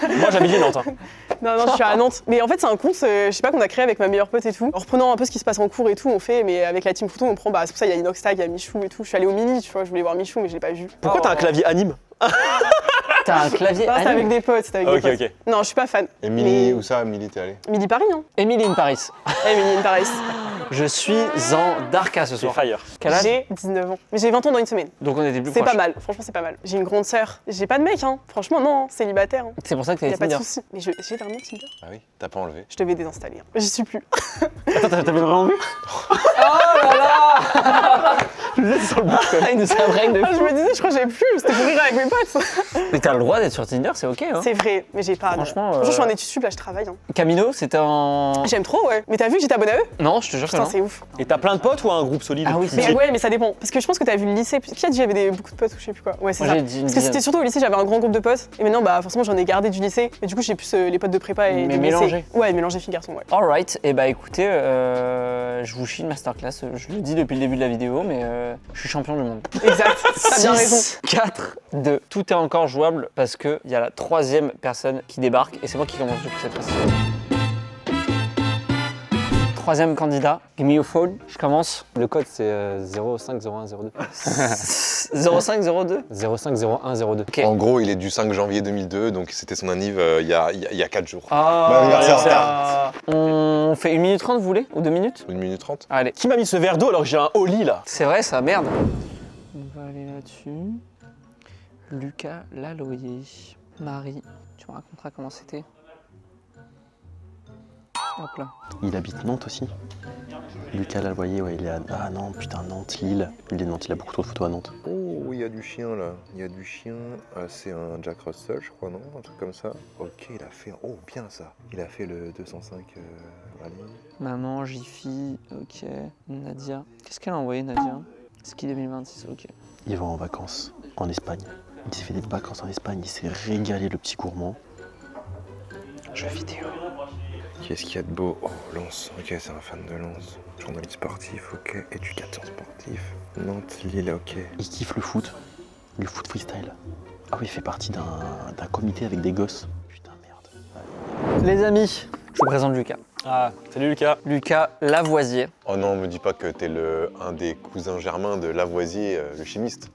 Speaker 3: Moi, j'habite Nantes. Hein.
Speaker 5: Non, je suis à Nantes. Mais en fait, c'est un compte, je sais pas, qu'on a créé avec ma meilleure pote et tout. En reprenant un peu ce qui se passe en cours et tout, on fait, mais avec la Team Crouton, on prend, bah, c'est pour ça, il y a Inoxtag, il y a Michou et tout. Je suis allée au Mini, tu vois, je voulais voir Michou, mais je l'ai pas vu.
Speaker 3: Pourquoi t'as un clavier anime?
Speaker 2: T'as un clavier
Speaker 5: Non, c'était avec
Speaker 2: anime.
Speaker 5: des potes, c'était avec
Speaker 3: Ok,
Speaker 5: des potes.
Speaker 3: ok.
Speaker 5: Non, je suis pas fan.
Speaker 1: Emily,
Speaker 5: Mais-
Speaker 1: où ça, Emily, t'es allée?
Speaker 5: Midi Paris, hein.
Speaker 2: Emily in Paris.
Speaker 5: Emily in Paris.
Speaker 2: Je suis en Darka ce
Speaker 3: C'est
Speaker 2: soir.
Speaker 3: fire.
Speaker 2: Quel âge?
Speaker 5: J'ai 19 ans. Mais j'ai 20 ans dans une semaine.
Speaker 2: Donc on était plus
Speaker 5: C'est
Speaker 2: proches.
Speaker 5: pas mal, franchement, c'est pas mal. J'ai une grande sœur. J'ai pas de mec, hein. Franchement, non, hein. Célibataire. Hein.
Speaker 2: C'est pour ça que t'as
Speaker 5: Y a
Speaker 2: été
Speaker 5: pas de
Speaker 2: Tinder.
Speaker 5: soucis. Mais j'ai vraiment Tinder.
Speaker 1: Ah oui, t'as pas enlevé.
Speaker 5: Je devais désinstaller. Hein. J'y suis plus.
Speaker 3: Attends, t'avais vraiment vu?
Speaker 2: Il nous a break de
Speaker 5: Ah, je me disais, je crois que j'ai plus. C'était pour rire avec mes potes.
Speaker 2: Mais t'as le droit d'être sur Tinder, c'est ok. Hein.
Speaker 5: C'est vrai, mais j'ai pas. non.
Speaker 2: Franchement,
Speaker 5: Franchement, je suis en études sup, là, je travaille. Hein.
Speaker 2: Camino, c'était en.
Speaker 5: J'aime trop, ouais. Mais t'as vu que j'étais abonnée à eux?
Speaker 2: Non, je te jure que
Speaker 5: Putain,
Speaker 2: non.
Speaker 5: c'est ouf.
Speaker 3: Et t'as plein de potes ou un groupe solide?
Speaker 2: Ah oui,
Speaker 5: Mais
Speaker 2: c'est-
Speaker 5: ouais, mais ça dépend. Parce que je pense que t'as vu le lycée. Qui a dit j'avais beaucoup de potes ou je sais plus quoi? Ouais, c'est
Speaker 2: Moi,
Speaker 5: ça.
Speaker 2: j'ai dit une
Speaker 5: Parce que c'était
Speaker 2: dizaine.
Speaker 5: surtout au lycée, j'avais un grand groupe de potes. Et maintenant, bah, forcément, j'en ai gardé du lycée. Et du coup, j'ai plus les potes de prépa et
Speaker 2: Mais
Speaker 5: du
Speaker 2: mélangés.
Speaker 5: lycée. Ouais, mélangés filles-garçons, ouais.
Speaker 2: Alright, et bah écoutez, je vous chie une masterclass. Je le dis depuis le début de la vidéo, mais je suis champion du monde.
Speaker 5: Exact. T'as bien raison.
Speaker 2: 4, 2. Tout est encore jouable parce qu'il y a la troisième personne qui débarque et c'est moi qui commence du coup cette fois-ci. Troisième candidat, give me your phone. Je commence.
Speaker 6: Le code c'est 050102.
Speaker 2: 0502.
Speaker 6: 050102.
Speaker 2: Ok.
Speaker 1: En gros, il est du 5 janvier 2002, donc c'était son anniv il y a 4 jours.
Speaker 2: Ah,
Speaker 1: Bon anniversaire,
Speaker 2: voilà. On fait 1 minute 30, vous voulez? Ou 2 minutes?
Speaker 1: 1 minute 30.
Speaker 2: Allez.
Speaker 3: Qui m'a mis ce verre d'eau alors que j'ai un Oli là?
Speaker 2: C'est vrai ça, merde. On va aller là-dessus. Lucas Laloyer. Marie, tu me raconteras comment c'était. Hop là.
Speaker 3: Il habite Nantes aussi. Lucas Laloyer, ouais, il est à. Ah non, putain, Nantes, Lille. Il est Nantes, il a beaucoup trop de photos à Nantes.
Speaker 1: Oh, oui, il y a du chien là. Il y a du chien. C'est un Jack Russell, je crois, non? Un truc comme ça. Ok, il a fait. Oh, bien ça. Il a fait le 205 rallye.
Speaker 2: Maman, Jiffy, ok. Nadia. Qu'est-ce qu'elle a envoyé, Nadia? Ski 2026, ok.
Speaker 3: Il va en vacances en Espagne. Il s'est fait des vacances en Espagne, il s'est régalé le petit gourmand. Jeux vidéo.
Speaker 1: Qu'est-ce qu'il y a de beau? Oh, Lens. Ok, c'est un fan de Lens. Journaliste sportif, ok. Éducateur sportif. Nantes, Lille, ok.
Speaker 3: Il kiffe le foot freestyle. Ah oui, il fait partie d'un comité avec des gosses. Putain, merde.
Speaker 2: Les amis, je vous présente Lucas.
Speaker 3: Ah, salut Lucas.
Speaker 2: Lucas Lavoisier.
Speaker 1: Oh non, me dis pas que t'es un des cousins germains de Lavoisier, le chimiste.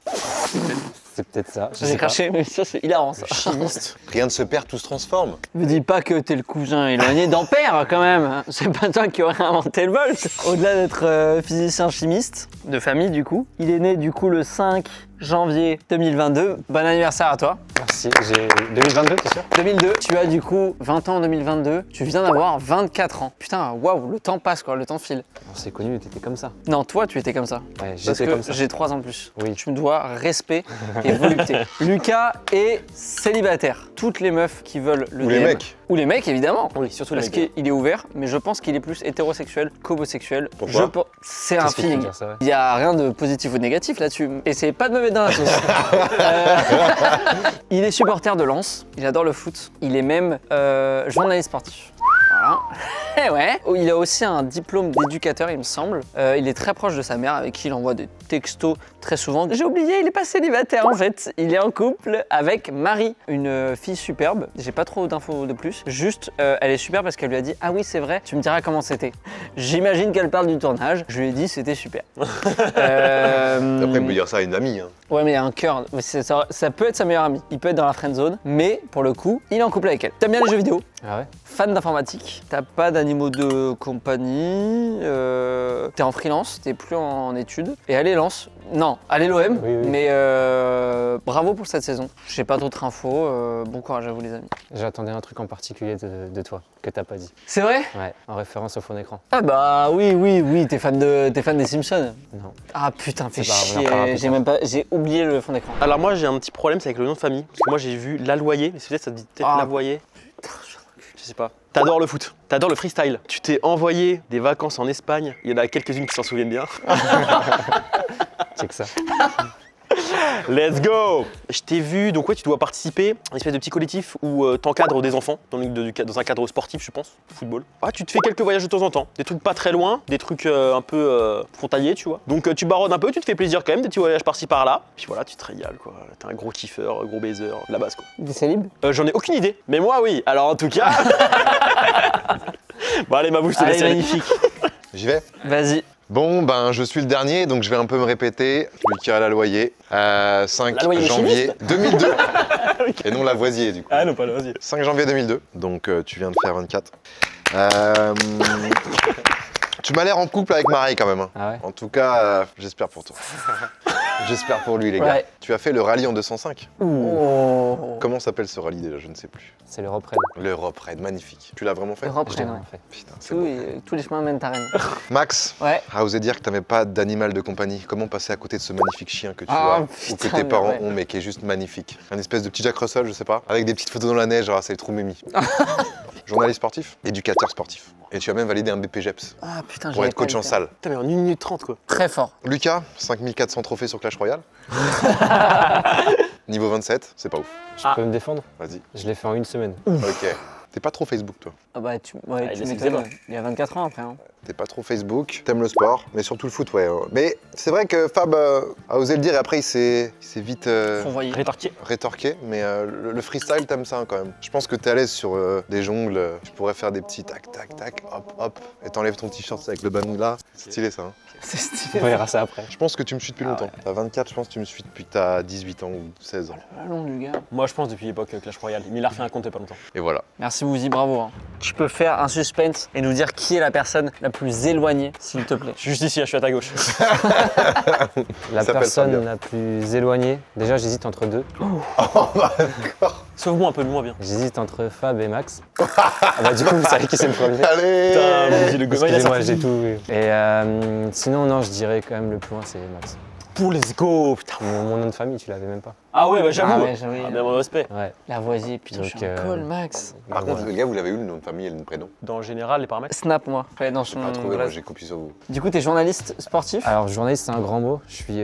Speaker 6: C'est peut-être ça. je
Speaker 2: J'ai
Speaker 6: sais pas.
Speaker 2: craché, mais ça c'est hilarant ça.
Speaker 1: Chimiste. Rien ne se perd, tout se transforme.
Speaker 2: Me dis pas que t'es le cousin éloigné d'Ampère quand même. C'est pas toi qui aurais inventé le volt. Au-delà d'être physicien chimiste, de famille du coup, il est né du coup le 5 janvier 2022. Bon anniversaire à toi.
Speaker 6: Merci. J'ai 2022, t'es sûr?
Speaker 2: 2002, tu as du coup 20 ans en 2022. Tu viens d'avoir 24 ans. Putain, waouh, le temps passe quoi, le temps file.
Speaker 6: On s'est connus, t'étais comme ça.
Speaker 2: Non, toi tu étais comme ça.
Speaker 6: Ouais,
Speaker 2: Parce
Speaker 6: j'étais
Speaker 2: que
Speaker 6: comme ça.
Speaker 2: j'ai 3 ans de plus.
Speaker 6: Oui.
Speaker 2: Tu me dois respect et volupté. Lucas est célibataire. Toutes les meufs qui veulent le
Speaker 1: Ou les
Speaker 2: DM,
Speaker 1: mecs.
Speaker 2: Ou les mecs, évidemment.
Speaker 3: Oui, surtout les
Speaker 2: Parce
Speaker 3: mecs.
Speaker 2: qu'il est ouvert, mais je pense qu'il est plus hétérosexuel qu'homosexuel.
Speaker 1: Pourquoi
Speaker 2: C'est un
Speaker 6: Qu'est-ce que tu veux
Speaker 2: feeling.
Speaker 6: dire, ça, ouais.
Speaker 2: Il n'y a rien de positif ou de négatif là-dessus. Essayez pas de me mettre dans la sauce. Il est supporter de Lens, il adore le foot, il est même journaliste sportif. Voilà. Et ouais. Il a aussi un diplôme d'éducateur, il me semble. Il est très proche de sa mère, avec qui il envoie des textos très souvent. J'ai oublié, il est pas célibataire en fait. Il est en couple avec Marie, une fille superbe. J'ai pas trop d'infos de plus. Juste, elle est super parce qu'elle lui a dit ah oui c'est vrai. Tu me diras comment c'était. J'imagine qu'elle parle du tournage. Je lui ai dit c'était super.
Speaker 1: Après, il peut dire ça à une amie. Hein.
Speaker 2: Ouais, mais il y a un cœur. Mais ça peut être sa meilleure amie. Il peut être dans la friend zone, mais pour le coup, il est en couple avec elle. T'aimes bien les jeux vidéo?
Speaker 6: Ah ouais?
Speaker 2: Fan d'informatique. T'as pas d'animaux de compagnie. T'es en freelance, t'es plus en études. Et allez, lance. Non, allez l'OM.
Speaker 6: Oui, oui.
Speaker 2: Mais bravo pour cette saison. J'ai pas d'autres infos. Bon courage à vous, les amis.
Speaker 6: J'attendais un truc en particulier de toi, que t'as pas dit.
Speaker 2: C'est vrai?
Speaker 6: Ouais, en référence au fond d'écran.
Speaker 2: Ah bah oui. T'es fan des Simpsons.
Speaker 6: Non.
Speaker 2: Ah putain, fais
Speaker 6: C'est pas grave, on en
Speaker 2: chier.
Speaker 6: reparlera plus tard.
Speaker 2: J'ai oublié le fond d'écran.
Speaker 3: Alors moi j'ai un petit problème, c'est avec le nom de famille. Parce que moi j'ai vu Laloyer, mais c'est peut-être ça te dit peut-être
Speaker 2: Ah.
Speaker 3: Lavoyer. Je sais pas. T'adores le foot, t'adores le freestyle. Tu t'es envoyé des vacances en Espagne. Il y en a quelques-unes qui s'en souviennent bien.
Speaker 6: C'est que ça.
Speaker 3: Let's go! Je t'ai vu, donc ouais, tu dois participer à une espèce de petit collectif où t'encadres des enfants dans un cadre sportif, je pense, football. Ah, tu te fais quelques voyages de temps en temps, des trucs pas très loin, des trucs un peu frontaliers, tu vois. Donc tu baronnes un peu, tu te fais plaisir quand même, des petits voyages par-ci par-là. Puis voilà, tu te régales quoi. T'es un gros kiffeur, gros baiser, la base quoi.
Speaker 2: Des célib?
Speaker 3: J'en ai aucune idée, mais moi oui. Alors en tout cas. Bon, allez, ma bouche, je te
Speaker 2: Allez,
Speaker 3: laisse y aller.
Speaker 2: magnifique.
Speaker 1: J'y vais.
Speaker 2: Vas-y.
Speaker 1: Bon, ben, je suis le dernier, donc je vais un peu me répéter. Lucas Laloyer, 5
Speaker 3: Laloyer le
Speaker 1: janvier 2002. Et non Lavoisier, du coup.
Speaker 3: Ah non, pas là, vas-y.
Speaker 1: 5 janvier 2002, donc tu viens de faire 24. Tu m'as l'air en couple avec Marie quand même. Hein.
Speaker 6: Ah ouais?
Speaker 1: En tout cas, j'espère pour toi. J'espère pour lui, les gars.
Speaker 2: Ouais.
Speaker 1: Tu as fait le rallye en 205.
Speaker 2: Oh.
Speaker 1: Comment s'appelle ce rallye déjà? Je ne sais plus.
Speaker 6: C'est l'Europe Raid.
Speaker 1: L'Europe Raid, magnifique. Tu l'as vraiment fait?
Speaker 2: Europe,
Speaker 6: Je l'ai
Speaker 2: ouais.
Speaker 6: vraiment fait.
Speaker 1: Putain, c'est beau.
Speaker 2: Tous les chemins mènent à Rennes.
Speaker 1: Max,
Speaker 2: Ouais.
Speaker 1: a osé dire que tu n'avais pas d'animal de compagnie. Comment passer à côté de ce magnifique chien que tu
Speaker 2: Ah,
Speaker 1: as ou que
Speaker 2: putain,
Speaker 1: tes
Speaker 2: mais
Speaker 1: parents
Speaker 2: ouais.
Speaker 1: ont, mais qui est juste magnifique? Un espèce de petit Jack Russell, je sais pas, avec des petites photos dans la neige, c'est trop mémi. Journaliste sportif, éducateur sportif. Et tu as même validé un BPGEPS
Speaker 2: Ah putain,
Speaker 1: pour
Speaker 2: j'avais
Speaker 1: être
Speaker 2: pas
Speaker 1: coach
Speaker 2: le
Speaker 1: en
Speaker 2: faire.
Speaker 1: salle.
Speaker 3: Putain, mais en 1 minute 30 quoi.
Speaker 2: Très fort.
Speaker 1: Lucas, 5400 trophées sur Clash Royale. Niveau 27, c'est pas ouf.
Speaker 6: Je
Speaker 2: Ah.
Speaker 6: peux me défendre?
Speaker 1: Vas-y.
Speaker 6: Je l'ai fait en 1 semaine.
Speaker 1: Ok. T'es pas trop Facebook, toi.
Speaker 2: Ah bah tu
Speaker 3: Ah, il
Speaker 2: tu
Speaker 3: est
Speaker 2: m'étonnes.
Speaker 3: zéro.
Speaker 2: Il y a 24 ans après. Hein.
Speaker 1: T'es pas trop Facebook, t'aimes le sport, mais surtout le foot, ouais. Mais c'est vrai que Fab a osé le dire et après il s'est vite
Speaker 2: Envoyé.
Speaker 3: Rétorqué.
Speaker 1: rétorqué. Mais le freestyle, t'aimes ça quand même. Je pense que t'es à l'aise sur des jongles. Tu pourrais faire des petits tac, tac, tac, hop, hop. Et t'enlèves ton t-shirt avec le ballon là. C'est stylé ça. Hein.
Speaker 2: C'est
Speaker 6: On
Speaker 2: stylé.
Speaker 6: verra ça après.
Speaker 1: Je pense que tu me suis depuis longtemps. T'as 24, je pense que tu me suis depuis que t'as 18 ans ou 16 ans.
Speaker 2: Allons du gars.
Speaker 3: Moi je pense depuis l'époque Clash Royale. Mais il a refait un compte il y a pas longtemps.
Speaker 1: Et voilà.
Speaker 2: Merci Wouzi, bravo. Hein. Tu peux faire un suspense et nous dire qui est la personne la plus éloignée, s'il te plaît.
Speaker 3: Je suis juste ici, je suis à ta gauche.
Speaker 6: La
Speaker 1: s'appelle
Speaker 6: personne
Speaker 1: Fabien.
Speaker 6: la plus éloignée, déjà j'hésite entre deux.
Speaker 3: Sauve-moi un peu, moi bien.
Speaker 6: J'hésite entre Fab et Max. Ah bah du coup vous savez qui c'est le premier.
Speaker 1: Allez
Speaker 3: Putain, Wouzi, le gosse, il a
Speaker 6: Excusez-moi,
Speaker 3: sorti.
Speaker 6: j'ai tout. Et sinon non, je dirais quand même le plus loin c'est Max.
Speaker 3: Pour let's go, putain.
Speaker 6: Mon nom de famille, tu l'avais même pas.
Speaker 3: Ah ouais, bah j'avoue.
Speaker 2: Ah ouais, j'avoue.
Speaker 3: Ah, bien mon respect.
Speaker 6: Ouais.
Speaker 2: Lavoisier, putain, je
Speaker 6: Donc,
Speaker 2: suis un col, Max.
Speaker 1: Par
Speaker 6: voilà.
Speaker 1: contre, le gars, vous l'avez eu le nom de famille et le nom de prénom?
Speaker 3: Dans le général, les paramètres.
Speaker 2: Snap, moi. Fallait dans son.
Speaker 1: Pas trouvé,
Speaker 2: blaze.
Speaker 1: moi j'ai copié sur vous.
Speaker 2: Du coup, t'es journaliste sportif.
Speaker 6: Alors journaliste c'est un grand mot, je suis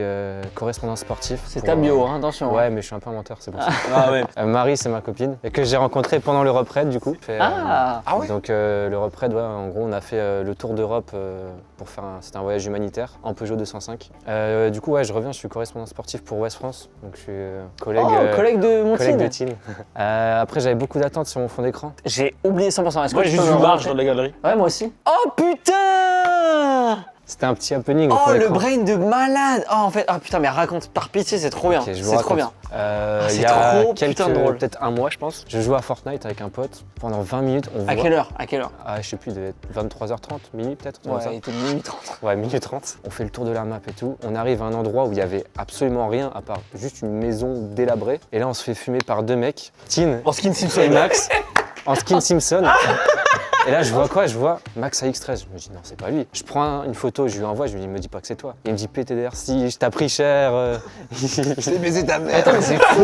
Speaker 6: correspondant sportif.
Speaker 2: C'est
Speaker 6: pour,
Speaker 2: ta bio, hein, attention.
Speaker 6: Ouais mais je suis un peu un menteur, c'est pour ça.
Speaker 3: Ah ouais.
Speaker 6: Marie c'est ma copine et que j'ai rencontrée pendant l'Europe Raid du coup.
Speaker 2: Ah.
Speaker 1: Ah ouais?
Speaker 6: Donc l'Europe Raid, ouais, en gros on a fait le tour d'Europe pour faire c'était un voyage humanitaire en Peugeot 205. Du coup ouais je reviens, je suis correspondant sportif pour Ouest France, donc je suis collègue,
Speaker 2: collègue de mon
Speaker 6: collègue de
Speaker 2: team.
Speaker 6: team. Après, j'avais beaucoup d'attentes sur mon fond d'écran.
Speaker 2: J'ai oublié 100%. Est-ce
Speaker 3: Moi,
Speaker 2: que
Speaker 3: j'ai
Speaker 2: tu
Speaker 3: juste
Speaker 2: peux
Speaker 3: vu
Speaker 2: me
Speaker 3: Marge
Speaker 2: rappeler
Speaker 3: dans la galerie.
Speaker 2: Ouais, moi aussi. Oh putain!
Speaker 6: C'était un petit happening au
Speaker 2: Oh,
Speaker 6: fond
Speaker 2: le
Speaker 6: d'écran.
Speaker 2: brain de malade! Oh, en fait, ah putain, mais raconte, par pitié, c'est trop bien.
Speaker 6: Ok, je vous
Speaker 2: C'est trop
Speaker 6: raconte.
Speaker 2: bien.
Speaker 6: Il
Speaker 2: c'est
Speaker 6: y a
Speaker 2: trop putain de drôle.
Speaker 6: peut-être un mois, je pense. Je jouais à Fortnite avec un pote. Pendant 20 minutes, on
Speaker 2: À
Speaker 6: voit...
Speaker 2: quelle heure? À quelle heure?
Speaker 6: Ah, je sais plus, il devait être 23h30, minuit peut-être, comme
Speaker 2: Ouais,
Speaker 6: ça.
Speaker 2: il était minuit 30.
Speaker 6: Ouais, minute 30. On fait le tour de la map et tout. On arrive à un endroit où il y avait absolument rien à part juste une maison délabrée. Et là, on se fait fumer par deux mecs, Tin
Speaker 2: En skin
Speaker 6: et
Speaker 2: Simpson.
Speaker 6: Max, en skin Simpson. Et là, je vois quoi? Je vois Max AX13. Je me dis non, c'est pas lui. Je prends une photo, je lui envoie, je lui dis, me dis pas que c'est toi. Il me dit PTDR, si, je t'ai pris cher.
Speaker 1: J'ai baisé ta mère.
Speaker 2: Attends, mais c'est fou,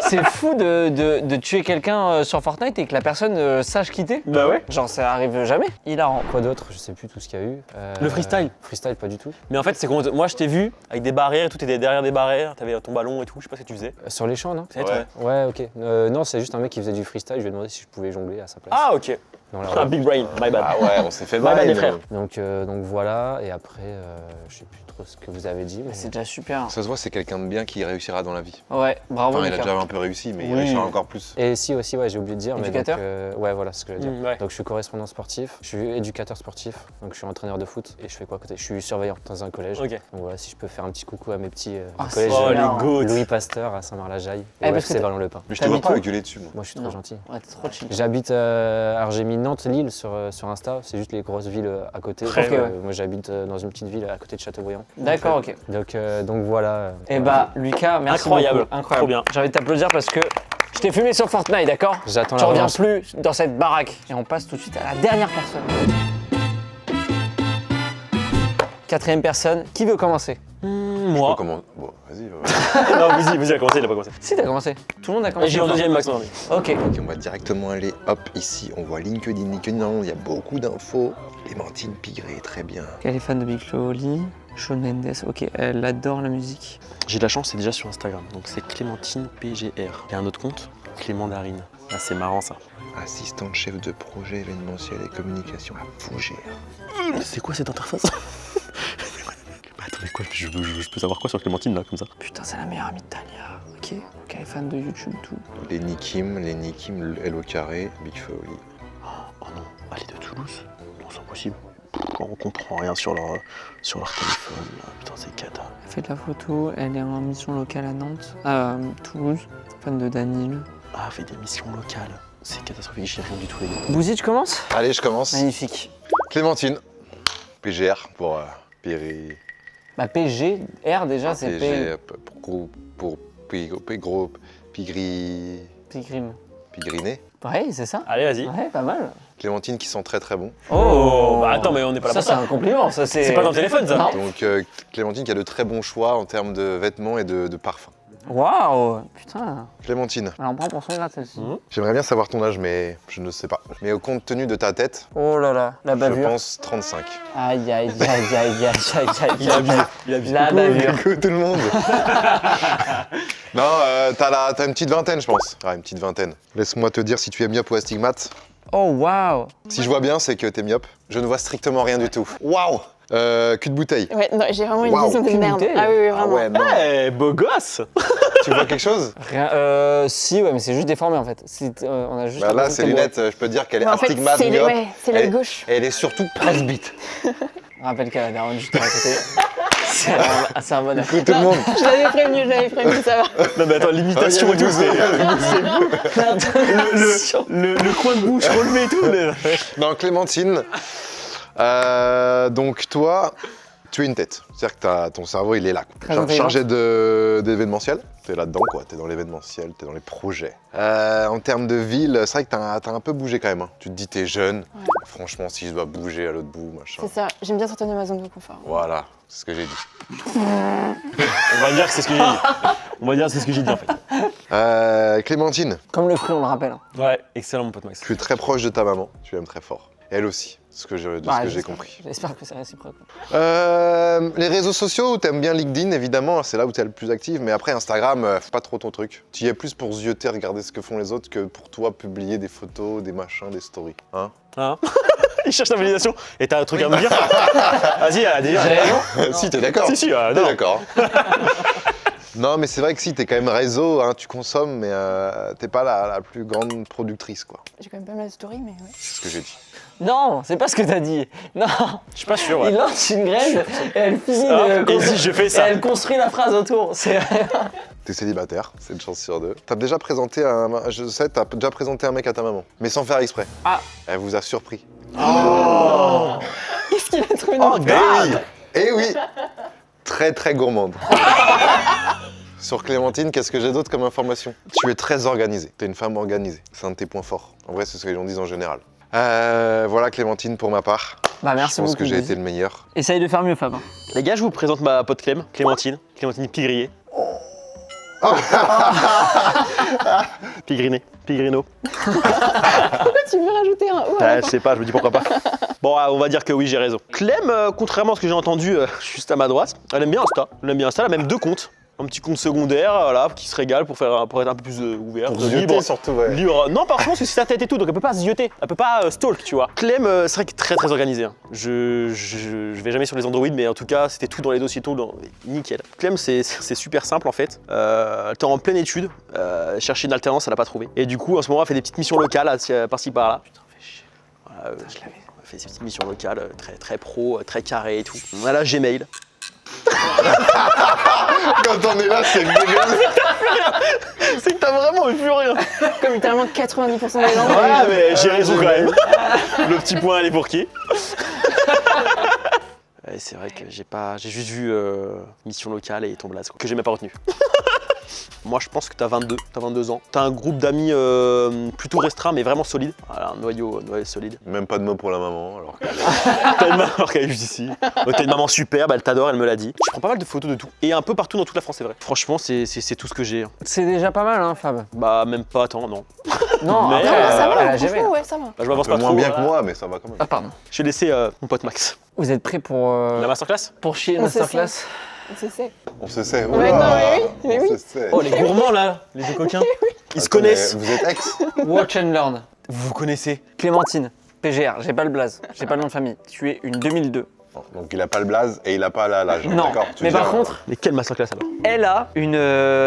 Speaker 2: c'est fou de tuer quelqu'un sur Fortnite et que la personne sache quitter.
Speaker 3: Bah ouais.
Speaker 2: Genre, ça arrive jamais. Hilarant.
Speaker 6: Quoi d'autre? Je sais plus tout ce qu'il y a eu.
Speaker 3: Le freestyle.
Speaker 6: Freestyle, pas du tout.
Speaker 3: Mais en fait, c'est quand moi je t'ai vu avec des barrières et tout, t'étais derrière des barrières, t'avais ton ballon et tout, je sais pas ce que tu faisais.
Speaker 6: Sur les champs, non?
Speaker 3: C'est vrai.
Speaker 6: Ouais, ok. Non, c'est juste un mec qui faisait du freestyle. Je lui ai demandé si je pouvais jongler à sa place.
Speaker 3: Ah ok.
Speaker 6: Dans la
Speaker 3: Un
Speaker 6: rue.
Speaker 3: big brain, my bad.
Speaker 1: Ah ouais, on s'est fait
Speaker 3: My bad,
Speaker 1: mal.
Speaker 3: les frères.
Speaker 6: Donc voilà, et après, je sais plus trop ce que vous avez dit. Mais...
Speaker 2: C'est déjà super.
Speaker 1: Ça se voit, c'est quelqu'un de bien qui réussira dans la vie.
Speaker 2: Ouais, bravo.
Speaker 1: Enfin, il a
Speaker 2: Lucas.
Speaker 1: déjà un peu réussi, mais il
Speaker 2: Oui.
Speaker 1: réussira encore plus.
Speaker 6: Et si aussi, ouais, j'ai oublié de dire.
Speaker 2: Éducateur?
Speaker 6: Mais donc, ouais, voilà ce que je veux dire.
Speaker 3: Ouais.
Speaker 6: Donc je suis correspondant sportif, je suis éducateur sportif, donc je suis entraîneur de foot et je fais quoi à côté? Je suis surveillant dans un collège.
Speaker 3: Ok.
Speaker 6: Donc voilà, si je peux faire un petit coucou à mes petits
Speaker 2: Ah,
Speaker 6: du collège
Speaker 3: Oh
Speaker 2: c'est
Speaker 3: les
Speaker 2: bien.
Speaker 3: goats.
Speaker 6: Louis Pasteur à Saint-Marc-la-Jaille
Speaker 2: Eh,
Speaker 6: et
Speaker 2: parce que
Speaker 6: FC Vallon-le-Pin.
Speaker 1: Mais je te vois
Speaker 2: T'habites
Speaker 1: pas
Speaker 2: où
Speaker 1: gueuler dessus, moi.
Speaker 6: Moi je suis trop
Speaker 2: Non.
Speaker 6: gentil.
Speaker 2: Ouais, t'es trop chill.
Speaker 6: J'habite alors j'ai mis Nantes-Lille sur Insta, c'est juste les grosses villes à côté.
Speaker 3: Très
Speaker 6: Donc,
Speaker 2: bien.
Speaker 6: moi j'habite dans une petite ville à côté de Châteaubriand.
Speaker 2: D'accord, ok.
Speaker 6: Donc voilà.
Speaker 2: Eh bah, Lucas, merci
Speaker 3: Incroyable.
Speaker 2: beaucoup. Incroyable.
Speaker 3: Trop bien.
Speaker 2: J'ai envie de t'applaudir parce que je t'ai fumé sur Fortnite, d'accord?
Speaker 6: J'attends
Speaker 2: Tu
Speaker 6: la
Speaker 2: reviens
Speaker 6: revanche.
Speaker 2: plus dans cette baraque. Et on passe tout de suite à la dernière personne. Quatrième personne, qui veut commencer?
Speaker 3: Moi.
Speaker 1: Comment... Bon, vas-y.
Speaker 3: Non, vas-y, il a commencé, il a pas commencé.
Speaker 2: Si, t'as commencé. Tout le monde a commencé.
Speaker 3: J'ai eu en deuxième max. non,
Speaker 2: Ok.
Speaker 1: Ok, on va directement aller, hop, ici, on voit LinkedIn. LinkedIn, il y a beaucoup d'infos. Clémentine Pigré, très bien.
Speaker 2: Elle est fan de Big Flo et Oli. Shawn Mendes, ok, elle adore la musique.
Speaker 3: J'ai de la chance, c'est déjà sur Instagram. Donc c'est Clémentine PGR. Il y a un autre compte, Clément Darine. Ah, c'est marrant ça.
Speaker 1: Assistante chef de projet événementiel et communication à Fougères.
Speaker 3: C'est quoi cette interface? Bah, attendez, quoi je peux savoir quoi sur Clémentine là, comme ça?
Speaker 2: Putain, c'est la meilleure amie de Talia. Ok, donc elle est fan de YouTube, tout.
Speaker 1: Lenny Kim, L au carré, Big Flo et Oli.
Speaker 3: Oh non, elle est de Toulouse? Non, c'est impossible. On comprend rien sur leur téléphone. Là. Putain, c'est cata.
Speaker 2: Elle fait de la photo, elle est en mission locale à Nantes, à Toulouse, fan de Danil.
Speaker 3: Ah, elle fait des missions locales. C'est catastrophique, j'ai rien du tout les gars.
Speaker 2: Bouzy, tu commences?
Speaker 1: Allez, je commence.
Speaker 2: Magnifique.
Speaker 1: Clémentine, PGR pour Péri.
Speaker 2: Bah PGR déjà, c'est
Speaker 1: PG pour gros Pigri.
Speaker 2: Pigrim.
Speaker 1: Pigriné.
Speaker 2: Ouais, c'est ça?
Speaker 3: Allez, vas-y.
Speaker 2: Ouais, pas mal.
Speaker 1: Clémentine qui sent très très bon.
Speaker 3: Oh, bah attends, mais on n'est pas là
Speaker 2: Ça,
Speaker 3: pour
Speaker 2: c'est
Speaker 3: ça.
Speaker 2: un compliment, ça c'est...
Speaker 3: C'est pas dans le téléphone ça.
Speaker 2: Non.
Speaker 1: Donc Clémentine qui a de très bons choix en termes de vêtements et de parfums.
Speaker 2: Waouh, putain.
Speaker 1: Clémentine,
Speaker 2: Elle en prend pour son grade celle-ci.
Speaker 1: j'aimerais bien savoir ton âge, mais je ne sais pas. Mais au compte tenu de ta tête,
Speaker 2: Oh là là, la
Speaker 1: je
Speaker 2: bavure.
Speaker 1: pense 35.
Speaker 2: Aïe, aïe, aïe, aïe, aïe, aïe, aïe,
Speaker 3: Il a abusé. Il a abusé.
Speaker 2: La bavure.
Speaker 1: Coucou tout le monde. Non, t'as une petite vingtaine, je pense. Ah, une petite vingtaine. Laisse-moi te dire si tu es myope ou astigmate.
Speaker 2: Oh waouh.
Speaker 1: Si je vois bien, c'est que t'es myope. Je ne vois strictement rien du tout. Waouh. Cul de bouteille.
Speaker 5: Ouais, non, j'ai vraiment une
Speaker 1: Waouh,
Speaker 5: vision de
Speaker 2: aucune
Speaker 5: merde.
Speaker 2: bouteille.
Speaker 5: Ah oui, oui,
Speaker 1: Ah
Speaker 5: vraiment.
Speaker 1: ouais, non.
Speaker 3: Eh, beau gosse.
Speaker 1: Tu vois quelque chose?
Speaker 2: Rien, si, ouais, mais c'est juste déformé en fait. On a juste
Speaker 1: Bah là,
Speaker 2: l'impression
Speaker 1: ces
Speaker 2: que t'es
Speaker 1: lunettes, je peux te dire qu'elle est
Speaker 5: Mais en fait,
Speaker 1: astigmate,
Speaker 5: c'est
Speaker 1: myope.
Speaker 5: c'est l'œil
Speaker 1: Elle-
Speaker 5: gauche.
Speaker 1: Et elle est surtout presbyte.
Speaker 2: bourré. Rappelle qu'elle a la daronne juste à côté. C'est un bonheur.
Speaker 1: Coucou tout le monde.
Speaker 5: Je l'avais prévenu, ça va.
Speaker 3: Non, mais attends, l'imitation et tout, c'est. Le coin de bouche relevé et tout.
Speaker 1: Non, Clémentine. Donc toi, tu es une tête. C'est-à-dire que ton cerveau, il est là.
Speaker 2: Très intelligente.
Speaker 1: Chargé d'événementiel. T'es là-dedans, quoi. T'es dans l'événementiel, t'es dans les projets. En termes de ville, c'est vrai que t'as un peu bougé quand même. Hein. Tu te dis, t'es jeune. Franchement, si je dois bouger à l'autre bout, machin.
Speaker 5: C'est ça, j'aime bien sortir de ma zone de confort.
Speaker 1: Voilà, c'est ce que j'ai dit.
Speaker 3: On va dire que c'est ce que j'ai dit. On va dire que c'est ce que j'ai dit en fait.
Speaker 1: Clémentine,
Speaker 2: Comme le fruit, on le rappelle.
Speaker 3: Ouais, excellent mon pote Max.
Speaker 1: tu es très proche de ta maman. Tu l'aimes très fort. Elle aussi, de ce que j'ai
Speaker 2: Bah,
Speaker 1: j'ai
Speaker 2: j'espère-
Speaker 1: compris.
Speaker 2: J'espère que c'est réciproque.
Speaker 1: Les réseaux sociaux, t'aimes bien LinkedIn évidemment, c'est là où t'es le plus active, mais après Instagram, c'est pas trop ton truc. Tu y es plus pour zioter, regarder ce que font les autres que pour toi publier des photos, des machins, des stories. Hein?
Speaker 3: Hein? Il cherche la validation. Et t'as un truc à me dire? Vas-y, déjà.
Speaker 1: Si, t'es d'accord?
Speaker 3: Si, si,
Speaker 1: T'es
Speaker 3: non.
Speaker 1: d'accord. Non, mais c'est vrai que si, t'es quand même réseau, hein, tu consommes, mais t'es pas la plus grande productrice, quoi.
Speaker 5: J'ai quand même pas mal de story, mais ouais.
Speaker 1: C'est ce que j'ai dit.
Speaker 2: Non, c'est pas ce que t'as dit. Non,
Speaker 3: Je suis pas sûr, ouais.
Speaker 2: il lance une graine et elle finit
Speaker 3: Et si je fais
Speaker 2: et
Speaker 3: ça
Speaker 2: elle construit la phrase autour. C'est
Speaker 1: T'es célibataire, c'est une chance sur deux. T'as déjà présenté je sais, t'as déjà présenté un mec à ta maman, mais sans faire exprès.
Speaker 2: Ah.
Speaker 1: Elle vous a surpris.
Speaker 5: Qu'est-ce qu'il a trouvé
Speaker 3: Oh,
Speaker 5: dans
Speaker 3: God.
Speaker 1: Eh oui. Très très gourmande. Sur Clémentine, qu'est-ce que j'ai d'autre comme information? Tu es très organisée, t'es une femme organisée. C'est un de tes points forts. En vrai, c'est ce que les gens disent en général. Voilà Clémentine pour ma part.
Speaker 2: Bah merci
Speaker 1: Je pense
Speaker 2: beaucoup.
Speaker 1: que j'ai
Speaker 2: Guy.
Speaker 1: été le meilleur.
Speaker 2: Essaye de faire mieux, Fab.
Speaker 3: Les gars, je vous présente ma pote Clémentine Pigrier. Pigrino.
Speaker 5: Tu veux rajouter un O à la
Speaker 3: Je
Speaker 5: fin?
Speaker 3: sais pas, je me dis pourquoi pas. Bon, on va dire que oui, j'ai raison. Clem, contrairement à ce que j'ai entendu juste à ma droite, elle aime bien Insta. Elle aime bien Insta, elle a même 2 comptes. Un petit compte secondaire, voilà, qui se régale pour être un peu plus ouvert,
Speaker 1: Pour
Speaker 3: libre.
Speaker 1: zioter surtout, ouais.
Speaker 3: Libre. Non, par contre, parce que c'est sa tête et tout, donc elle peut pas zioter, elle peut pas stalk, tu vois. Clem, c'est vrai qu'elle est très très organisée. Hein. Je vais jamais sur les Android, mais en tout cas, c'était tout dans les dossiers, nickel. Clem, c'est super simple en fait. Elle était en pleine étude, chercher une alternance, elle a pas trouvé. Et du coup, en ce moment, elle fait des petites missions locales, par-ci par-là. Putain, fais chier. Voilà, elle fait ces petites missions locales, très très pro, très carré et tout. Voilà, Gmail.
Speaker 1: Quand on est là, c'est le début.
Speaker 3: C'est que t'as vraiment vu rien.
Speaker 5: Comme littéralement 90% des gens.
Speaker 3: Ouais, mais j'ai raison quand même. Le petit point, elle est pour qui? Ouais, c'est vrai que j'ai juste vu mission locale et ton blaze, quoi, que j'ai même pas retenu. Moi, je pense que t'as 22 ans. T'as un groupe d'amis plutôt restreint, mais vraiment solide. Voilà, un noyau solide.
Speaker 1: Même pas de mots pour la maman, alors que...
Speaker 3: T'as une maman alors qu'elle est juste ici. T'as une maman superbe, elle t'adore, elle me l'a dit. Je prends pas mal de photos de tout. Et un peu partout dans toute la France, c'est vrai. Franchement, c'est tout ce que j'ai.
Speaker 2: C'est déjà pas mal, hein, Fab.
Speaker 3: Bah, même pas tant, non.
Speaker 2: Non,
Speaker 3: Mais,
Speaker 2: après,
Speaker 5: Ça va,
Speaker 2: elle a jamais.
Speaker 5: franchement, ouais, ça va.
Speaker 3: Bah, je m'avance
Speaker 1: Un
Speaker 3: pas
Speaker 1: peu
Speaker 3: trop.
Speaker 1: moins bien que
Speaker 3: voilà.
Speaker 1: moi, mais ça va quand même.
Speaker 2: Ah pardon.
Speaker 3: Je vais laisser mon pote Max.
Speaker 2: Vous êtes prêts pour
Speaker 3: La masterclass?
Speaker 2: chier
Speaker 5: On se
Speaker 2: masterclass?
Speaker 5: C'est ça.
Speaker 1: On se sait.
Speaker 5: Ouais,
Speaker 1: Oula,
Speaker 5: non, mais oui,
Speaker 1: on se sait.
Speaker 3: Oh, les gourmands là, les deux coquins. Ils se
Speaker 1: Attends,
Speaker 3: connaissent.
Speaker 1: mais Vous êtes ex?
Speaker 2: Watch and learn.
Speaker 3: Vous vous connaissez.
Speaker 2: Clémentine, PGR, j'ai pas le blaze, j'ai pas le nom de famille. Tu es une 2002.
Speaker 1: Donc il a pas le blaze et il a pas l'âge.
Speaker 2: Non,
Speaker 1: D'accord, tu
Speaker 2: mais
Speaker 1: veux
Speaker 2: par
Speaker 1: dire,
Speaker 2: contre,
Speaker 3: Mais quelle masterclass alors?
Speaker 2: elle a une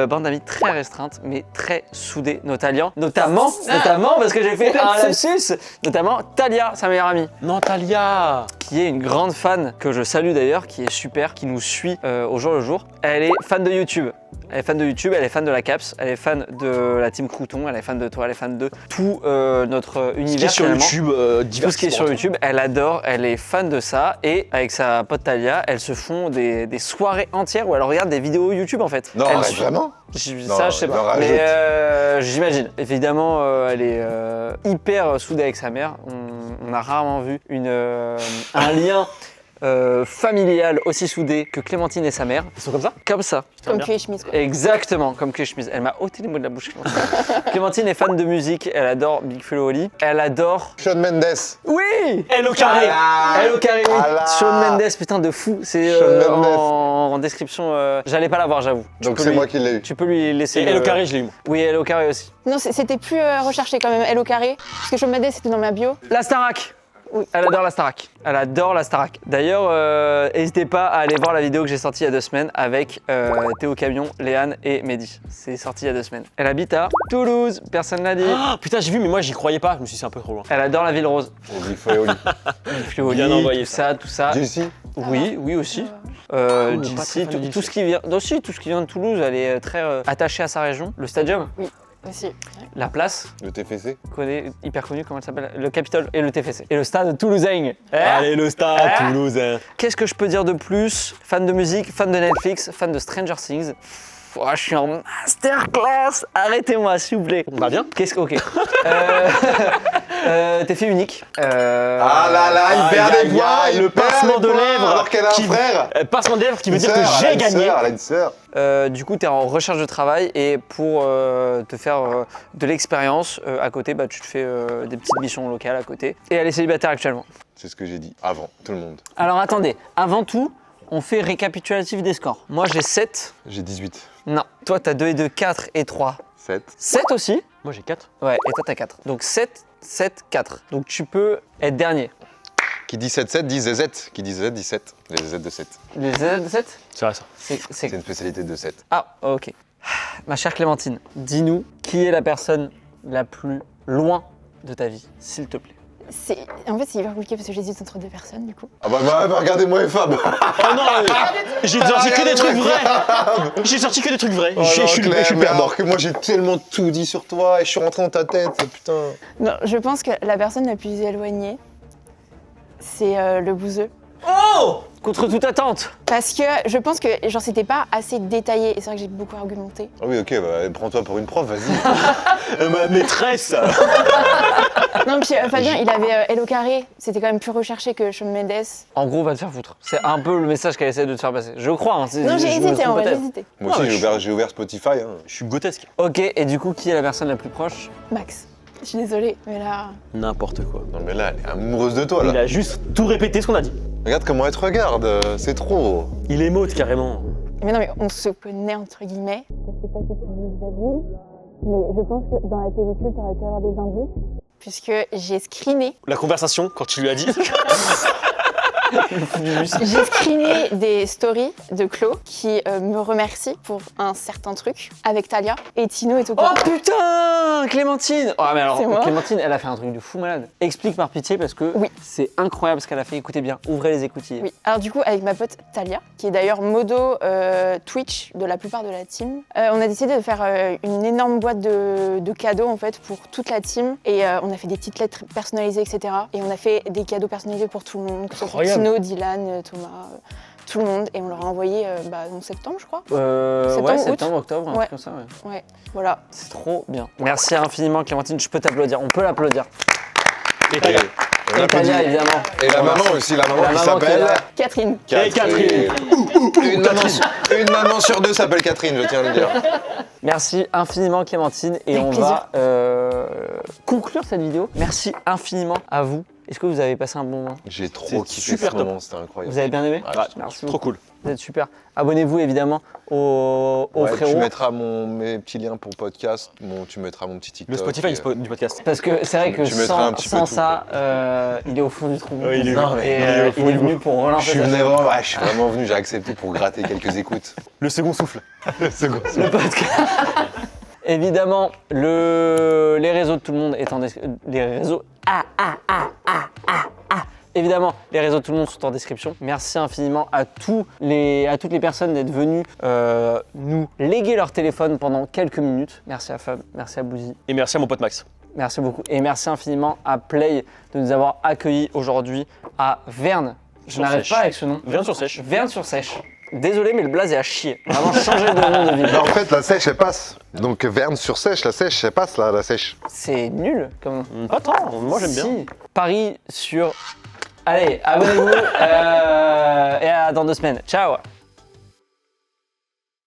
Speaker 2: bande d'amis très restreinte, mais très soudée, notamment parce que j'ai fait un lapsus, notamment Talia, sa meilleure amie,
Speaker 3: Non, Talia.
Speaker 2: qui est une grande fan, que je salue d'ailleurs, qui est super, qui nous suit au jour le jour. Elle est fan de YouTube. Elle est fan de YouTube, elle est fan de la Caps, elle est fan de la Team Crouton, elle est fan de toi, elle est fan de tout notre
Speaker 3: Ce qui est
Speaker 2: univers
Speaker 3: sur
Speaker 2: finalement.
Speaker 3: YouTube,
Speaker 2: Tout ce qui est sur YouTube, elle adore, elle est fan de ça. Et avec sa pote Talia, elles se font des soirées entières où elles regardent des vidéos YouTube en fait.
Speaker 1: Non,
Speaker 2: Elles
Speaker 1: arrête,
Speaker 2: se-
Speaker 1: vraiment?
Speaker 2: Ça, je sais
Speaker 1: non,
Speaker 2: pas.
Speaker 1: rajoute.
Speaker 2: Mais j'imagine. Évidemment, elle est hyper soudée avec sa mère. On a rarement vu un lien familial aussi soudé que Clémentine et sa mère.
Speaker 3: Ils sont comme ça?
Speaker 2: Comme ça.
Speaker 5: Comme
Speaker 3: bien.
Speaker 5: cul et chemise, quoi.
Speaker 2: Exactement, comme que chemise. Elle m'a ôté les mots de la bouche. Clémentine. Clémentine est fan de musique, elle adore Big Flo et Oli. Elle adore.
Speaker 1: Shawn Mendes.
Speaker 2: Oui!
Speaker 3: Elle au carré.
Speaker 2: Elle au carré, oui.
Speaker 1: Ah là.
Speaker 2: Shawn Mendes, putain de fou. C'est
Speaker 1: Shawn Mendes.
Speaker 2: en description. J'allais pas la voir, j'avoue. Tu
Speaker 1: Donc
Speaker 2: peux
Speaker 1: c'est
Speaker 2: lui-
Speaker 1: moi qui l'ai eu.
Speaker 2: Tu peux lui laisser.
Speaker 3: Et elle au carré, je l'ai eu. moi.
Speaker 2: Oui, elle au carré aussi.
Speaker 5: Non, c'était plus recherché quand même, elle au carré. Parce que Shawn Mendes, c'était dans ma bio.
Speaker 2: La Starac. Oui. Elle adore la Starac. Elle adore la Starac. D'ailleurs, n'hésitez pas à aller voir la vidéo que j'ai sortie il y a 2 semaines avec Théo Camion, Léane et Mehdi. C'est sorti il y a 2 semaines. Elle habite à Toulouse, personne l'a dit.
Speaker 3: Ah, putain, j'ai vu, mais moi j'y croyais pas. Je me suis dit, c'est un peu trop loin.
Speaker 2: Elle adore la ville rose.
Speaker 1: On dit Flo et Oli.
Speaker 2: Fluoli,
Speaker 3: Bien envoyé,
Speaker 2: tout ça.
Speaker 1: D'ici.
Speaker 2: Oui, oui aussi.
Speaker 3: pas
Speaker 2: D'ici,
Speaker 3: très fan de
Speaker 2: tout ce qui vient, aussi, tout ce qui vient de Toulouse, elle est très attachée à sa région. Le stadium,
Speaker 5: Aussi.
Speaker 2: la place,
Speaker 1: Le TFC.
Speaker 2: hyper connue, comment elle s'appelle? Le Capitole et le TFC. Et le stade toulousain.
Speaker 3: Allez, le stade,
Speaker 2: Hein
Speaker 3: Toulouse. Hein.
Speaker 2: Qu'est-ce que je peux dire de plus? Fan de musique, fan de Netflix, fan de Stranger Things. Oh, je suis en masterclass. Arrêtez-moi, s'il vous plaît.
Speaker 3: On va bien?
Speaker 2: Ok. T'es fait unique.
Speaker 1: Ah là là, il
Speaker 3: aïe,
Speaker 1: perd
Speaker 3: aïe,
Speaker 1: des points,
Speaker 3: aïe,
Speaker 1: il
Speaker 3: le
Speaker 1: perd
Speaker 3: pincement
Speaker 1: des
Speaker 3: de
Speaker 1: points,
Speaker 3: lèvres
Speaker 1: alors qu'elle a un
Speaker 3: qui-
Speaker 1: frère.
Speaker 3: Pincement de lèvres qui veut
Speaker 1: Une
Speaker 3: dire que
Speaker 1: sœur, elle a
Speaker 3: j'ai
Speaker 1: une
Speaker 3: gagné.
Speaker 1: sœur, elle a une sœur.
Speaker 2: Du coup, tu es en recherche de travail et pour te faire de l'expérience à côté, bah, tu te fais des petites missions locales à côté. Et elle est célibataire actuellement.
Speaker 1: C'est ce que j'ai dit avant, tout le monde.
Speaker 2: Alors attendez, avant tout, on fait récapitulatif des scores. Moi j'ai 7.
Speaker 1: J'ai 18.
Speaker 2: Non. Toi t'as 2 et 2, 4 et 3.
Speaker 1: 7.
Speaker 2: 7 aussi.
Speaker 3: Moi j'ai 4.
Speaker 2: Ouais, et toi t'as 4. Donc 7, 7, 4. Donc tu peux être dernier.
Speaker 1: Qui dit 7-7 dit ZZ. Qui dit ZZ dit 7. Les ZZ de 7.
Speaker 2: Les Z7
Speaker 3: C'est vrai ça.
Speaker 1: C'est une spécialité de 7.
Speaker 2: Ah, ok. Ma chère Clémentine, dis-nous qui est la personne la plus loin de ta vie, s'il te plaît.
Speaker 7: En fait, c'est hyper compliqué parce que j'hésite entre deux personnes, du coup.
Speaker 1: Ah bah regardez-moi les femmes.
Speaker 3: Oh non, j'ai sorti que des trucs vrais. J'ai sorti que des trucs vrais. Je suis perdant.
Speaker 1: Alors que moi j'ai tellement tout dit sur toi et je suis rentré dans ta tête, putain.
Speaker 7: Non, je pense que la personne la plus éloignée, c'est le bouseux.
Speaker 2: Oh! Contre toute attente.
Speaker 7: Parce que je pense que genre c'était pas assez détaillé et c'est vrai que j'ai beaucoup argumenté.
Speaker 1: Ah oui, ok, bah prends-toi pour une prof, vas-y.
Speaker 3: Ma maîtresse.
Speaker 7: Non, puis Fabien, il avait Hello Carré, c'était quand même plus recherché que Shawn Mendes.
Speaker 2: En gros, va te faire foutre. C'est un peu le message qu'elle essaie de te faire passer. Je crois. Hein.
Speaker 7: Non, j'ai
Speaker 2: je me
Speaker 7: hésité,
Speaker 2: trompe
Speaker 7: en vrai, j'ai
Speaker 2: peut-être.
Speaker 7: hésité.
Speaker 1: Moi aussi j'ai ouvert Spotify. Hein.
Speaker 3: Je suis grotesque.
Speaker 2: Ok, et du coup, qui est la personne la plus proche?
Speaker 7: Max. Je suis désolée, mais là.
Speaker 3: N'importe quoi.
Speaker 1: Non mais là, elle est amoureuse de toi
Speaker 3: Il
Speaker 1: là.
Speaker 3: a juste tout répété ce qu'on a dit.
Speaker 1: Regarde comment elle te regarde, c'est trop.
Speaker 3: Il émote carrément.
Speaker 7: Mais non, mais on se connaît entre guillemets. Je sais pas si tu veux David, mais je pense que dans la pellicule, t'aurais pu avoir des indices. Puisque j'ai screené.
Speaker 3: La conversation quand tu lui as dit.
Speaker 7: J'ai screené des stories de Chlo qui me remercie pour un certain truc avec Talia et Tino est au courant.
Speaker 2: Oh putain, Clémentine! Oh mais alors,
Speaker 7: C'est moi.
Speaker 2: Clémentine, elle a fait un truc de fou malade. Explique par pitié parce que
Speaker 7: Oui.
Speaker 2: c'est incroyable ce qu'elle a fait. Écoutez bien, ouvrez les écoutilles.
Speaker 7: Oui, alors du coup avec ma pote Talia, qui est d'ailleurs modo Twitch de la plupart de la team, on a décidé de faire une énorme boîte de cadeaux en fait pour toute la team et on a fait des petites lettres personnalisées etc. Et on a fait des cadeaux personnalisés pour tout le monde, que ce soit pour
Speaker 3: Incroyable.
Speaker 7: Tino, Dylan, Thomas, tout le monde et on leur a envoyé en septembre je crois.
Speaker 2: Ouais,
Speaker 7: août.
Speaker 2: septembre, octobre, un
Speaker 7: Ouais.
Speaker 2: truc comme ça. Ouais.
Speaker 7: Ouais, voilà.
Speaker 2: C'est trop bien. Merci infiniment, Clémentine. Je peux t'applaudir. On peut l'applaudir.
Speaker 3: Et
Speaker 1: Et,
Speaker 3: Talia.
Speaker 1: on
Speaker 2: Et Talia,
Speaker 1: applaudit.
Speaker 2: évidemment.
Speaker 1: Et la maman aussi, la maman
Speaker 2: La
Speaker 1: qui
Speaker 2: maman qui est
Speaker 1: s'appelle
Speaker 2: là.
Speaker 7: Catherine.
Speaker 3: Et Catherine.
Speaker 1: Une maman sur deux s'appelle Catherine, je tiens à le dire.
Speaker 2: Merci infiniment, Clémentine. Et
Speaker 7: Avec
Speaker 2: on
Speaker 7: plaisir.
Speaker 2: va conclure cette vidéo. Merci infiniment à vous. Est-ce que vous avez passé un bon moment?
Speaker 1: J'ai trop
Speaker 3: C'est
Speaker 1: kiffé
Speaker 3: super
Speaker 1: ce
Speaker 3: top.
Speaker 1: moment, c'était incroyable.
Speaker 2: Vous avez bien aimé?
Speaker 1: Ouais,
Speaker 2: Merci
Speaker 3: Trop
Speaker 2: beaucoup.
Speaker 3: cool.
Speaker 2: Vous êtes super. Abonnez-vous évidemment au
Speaker 1: Ouais,
Speaker 2: frérot.
Speaker 1: tu mettras mes petits liens pour podcast, tu mettras mon petit TikTok.
Speaker 3: Le Spotify
Speaker 1: et-
Speaker 3: du podcast.
Speaker 2: Parce que c'est vrai que
Speaker 1: Tu mettras
Speaker 2: sans,
Speaker 1: un petit peu
Speaker 2: sans
Speaker 1: tout,
Speaker 2: ça, il est au fond du trou.
Speaker 3: Ouais, il est-
Speaker 2: Non,
Speaker 1: mais
Speaker 2: et,
Speaker 1: il est au fond
Speaker 2: il est
Speaker 1: du
Speaker 2: venu pour relancer
Speaker 1: Je suis
Speaker 2: sa
Speaker 1: venu
Speaker 2: chaîne.
Speaker 1: vraiment, ouais, je suis vraiment venu, j'ai accepté pour gratter quelques écoutes.
Speaker 3: Le second souffle.
Speaker 2: Le podcast. Évidemment, les réseaux de tout le monde est en description. Les réseaux. Évidemment, les réseaux de tout le monde sont en description. Merci infiniment à toutes les personnes d'être venues nous léguer leur téléphone pendant quelques minutes. Merci à Fab, merci à Bouzy,
Speaker 3: Et merci à mon pote Max.
Speaker 2: merci beaucoup. Et merci infiniment à Play de nous avoir accueillis aujourd'hui à Verne. Je
Speaker 3: Sur
Speaker 2: n'arrive
Speaker 3: Sèche.
Speaker 2: pas avec ce nom.
Speaker 3: Viens sur sèche.
Speaker 2: Verne-sur-Sèche. Désolé, mais le blaze est à chier. Vraiment, changer de nom de ville.
Speaker 1: Bah, en fait, la sèche, elle passe. Donc, Verne sur sèche, la sèche, elle passe là, la sèche.
Speaker 2: C'est nul comme.
Speaker 3: Pas tant, moi j'aime bien.
Speaker 2: Si. Paris sur. Allez, abonnez-vous et à dans 2 semaines. Ciao.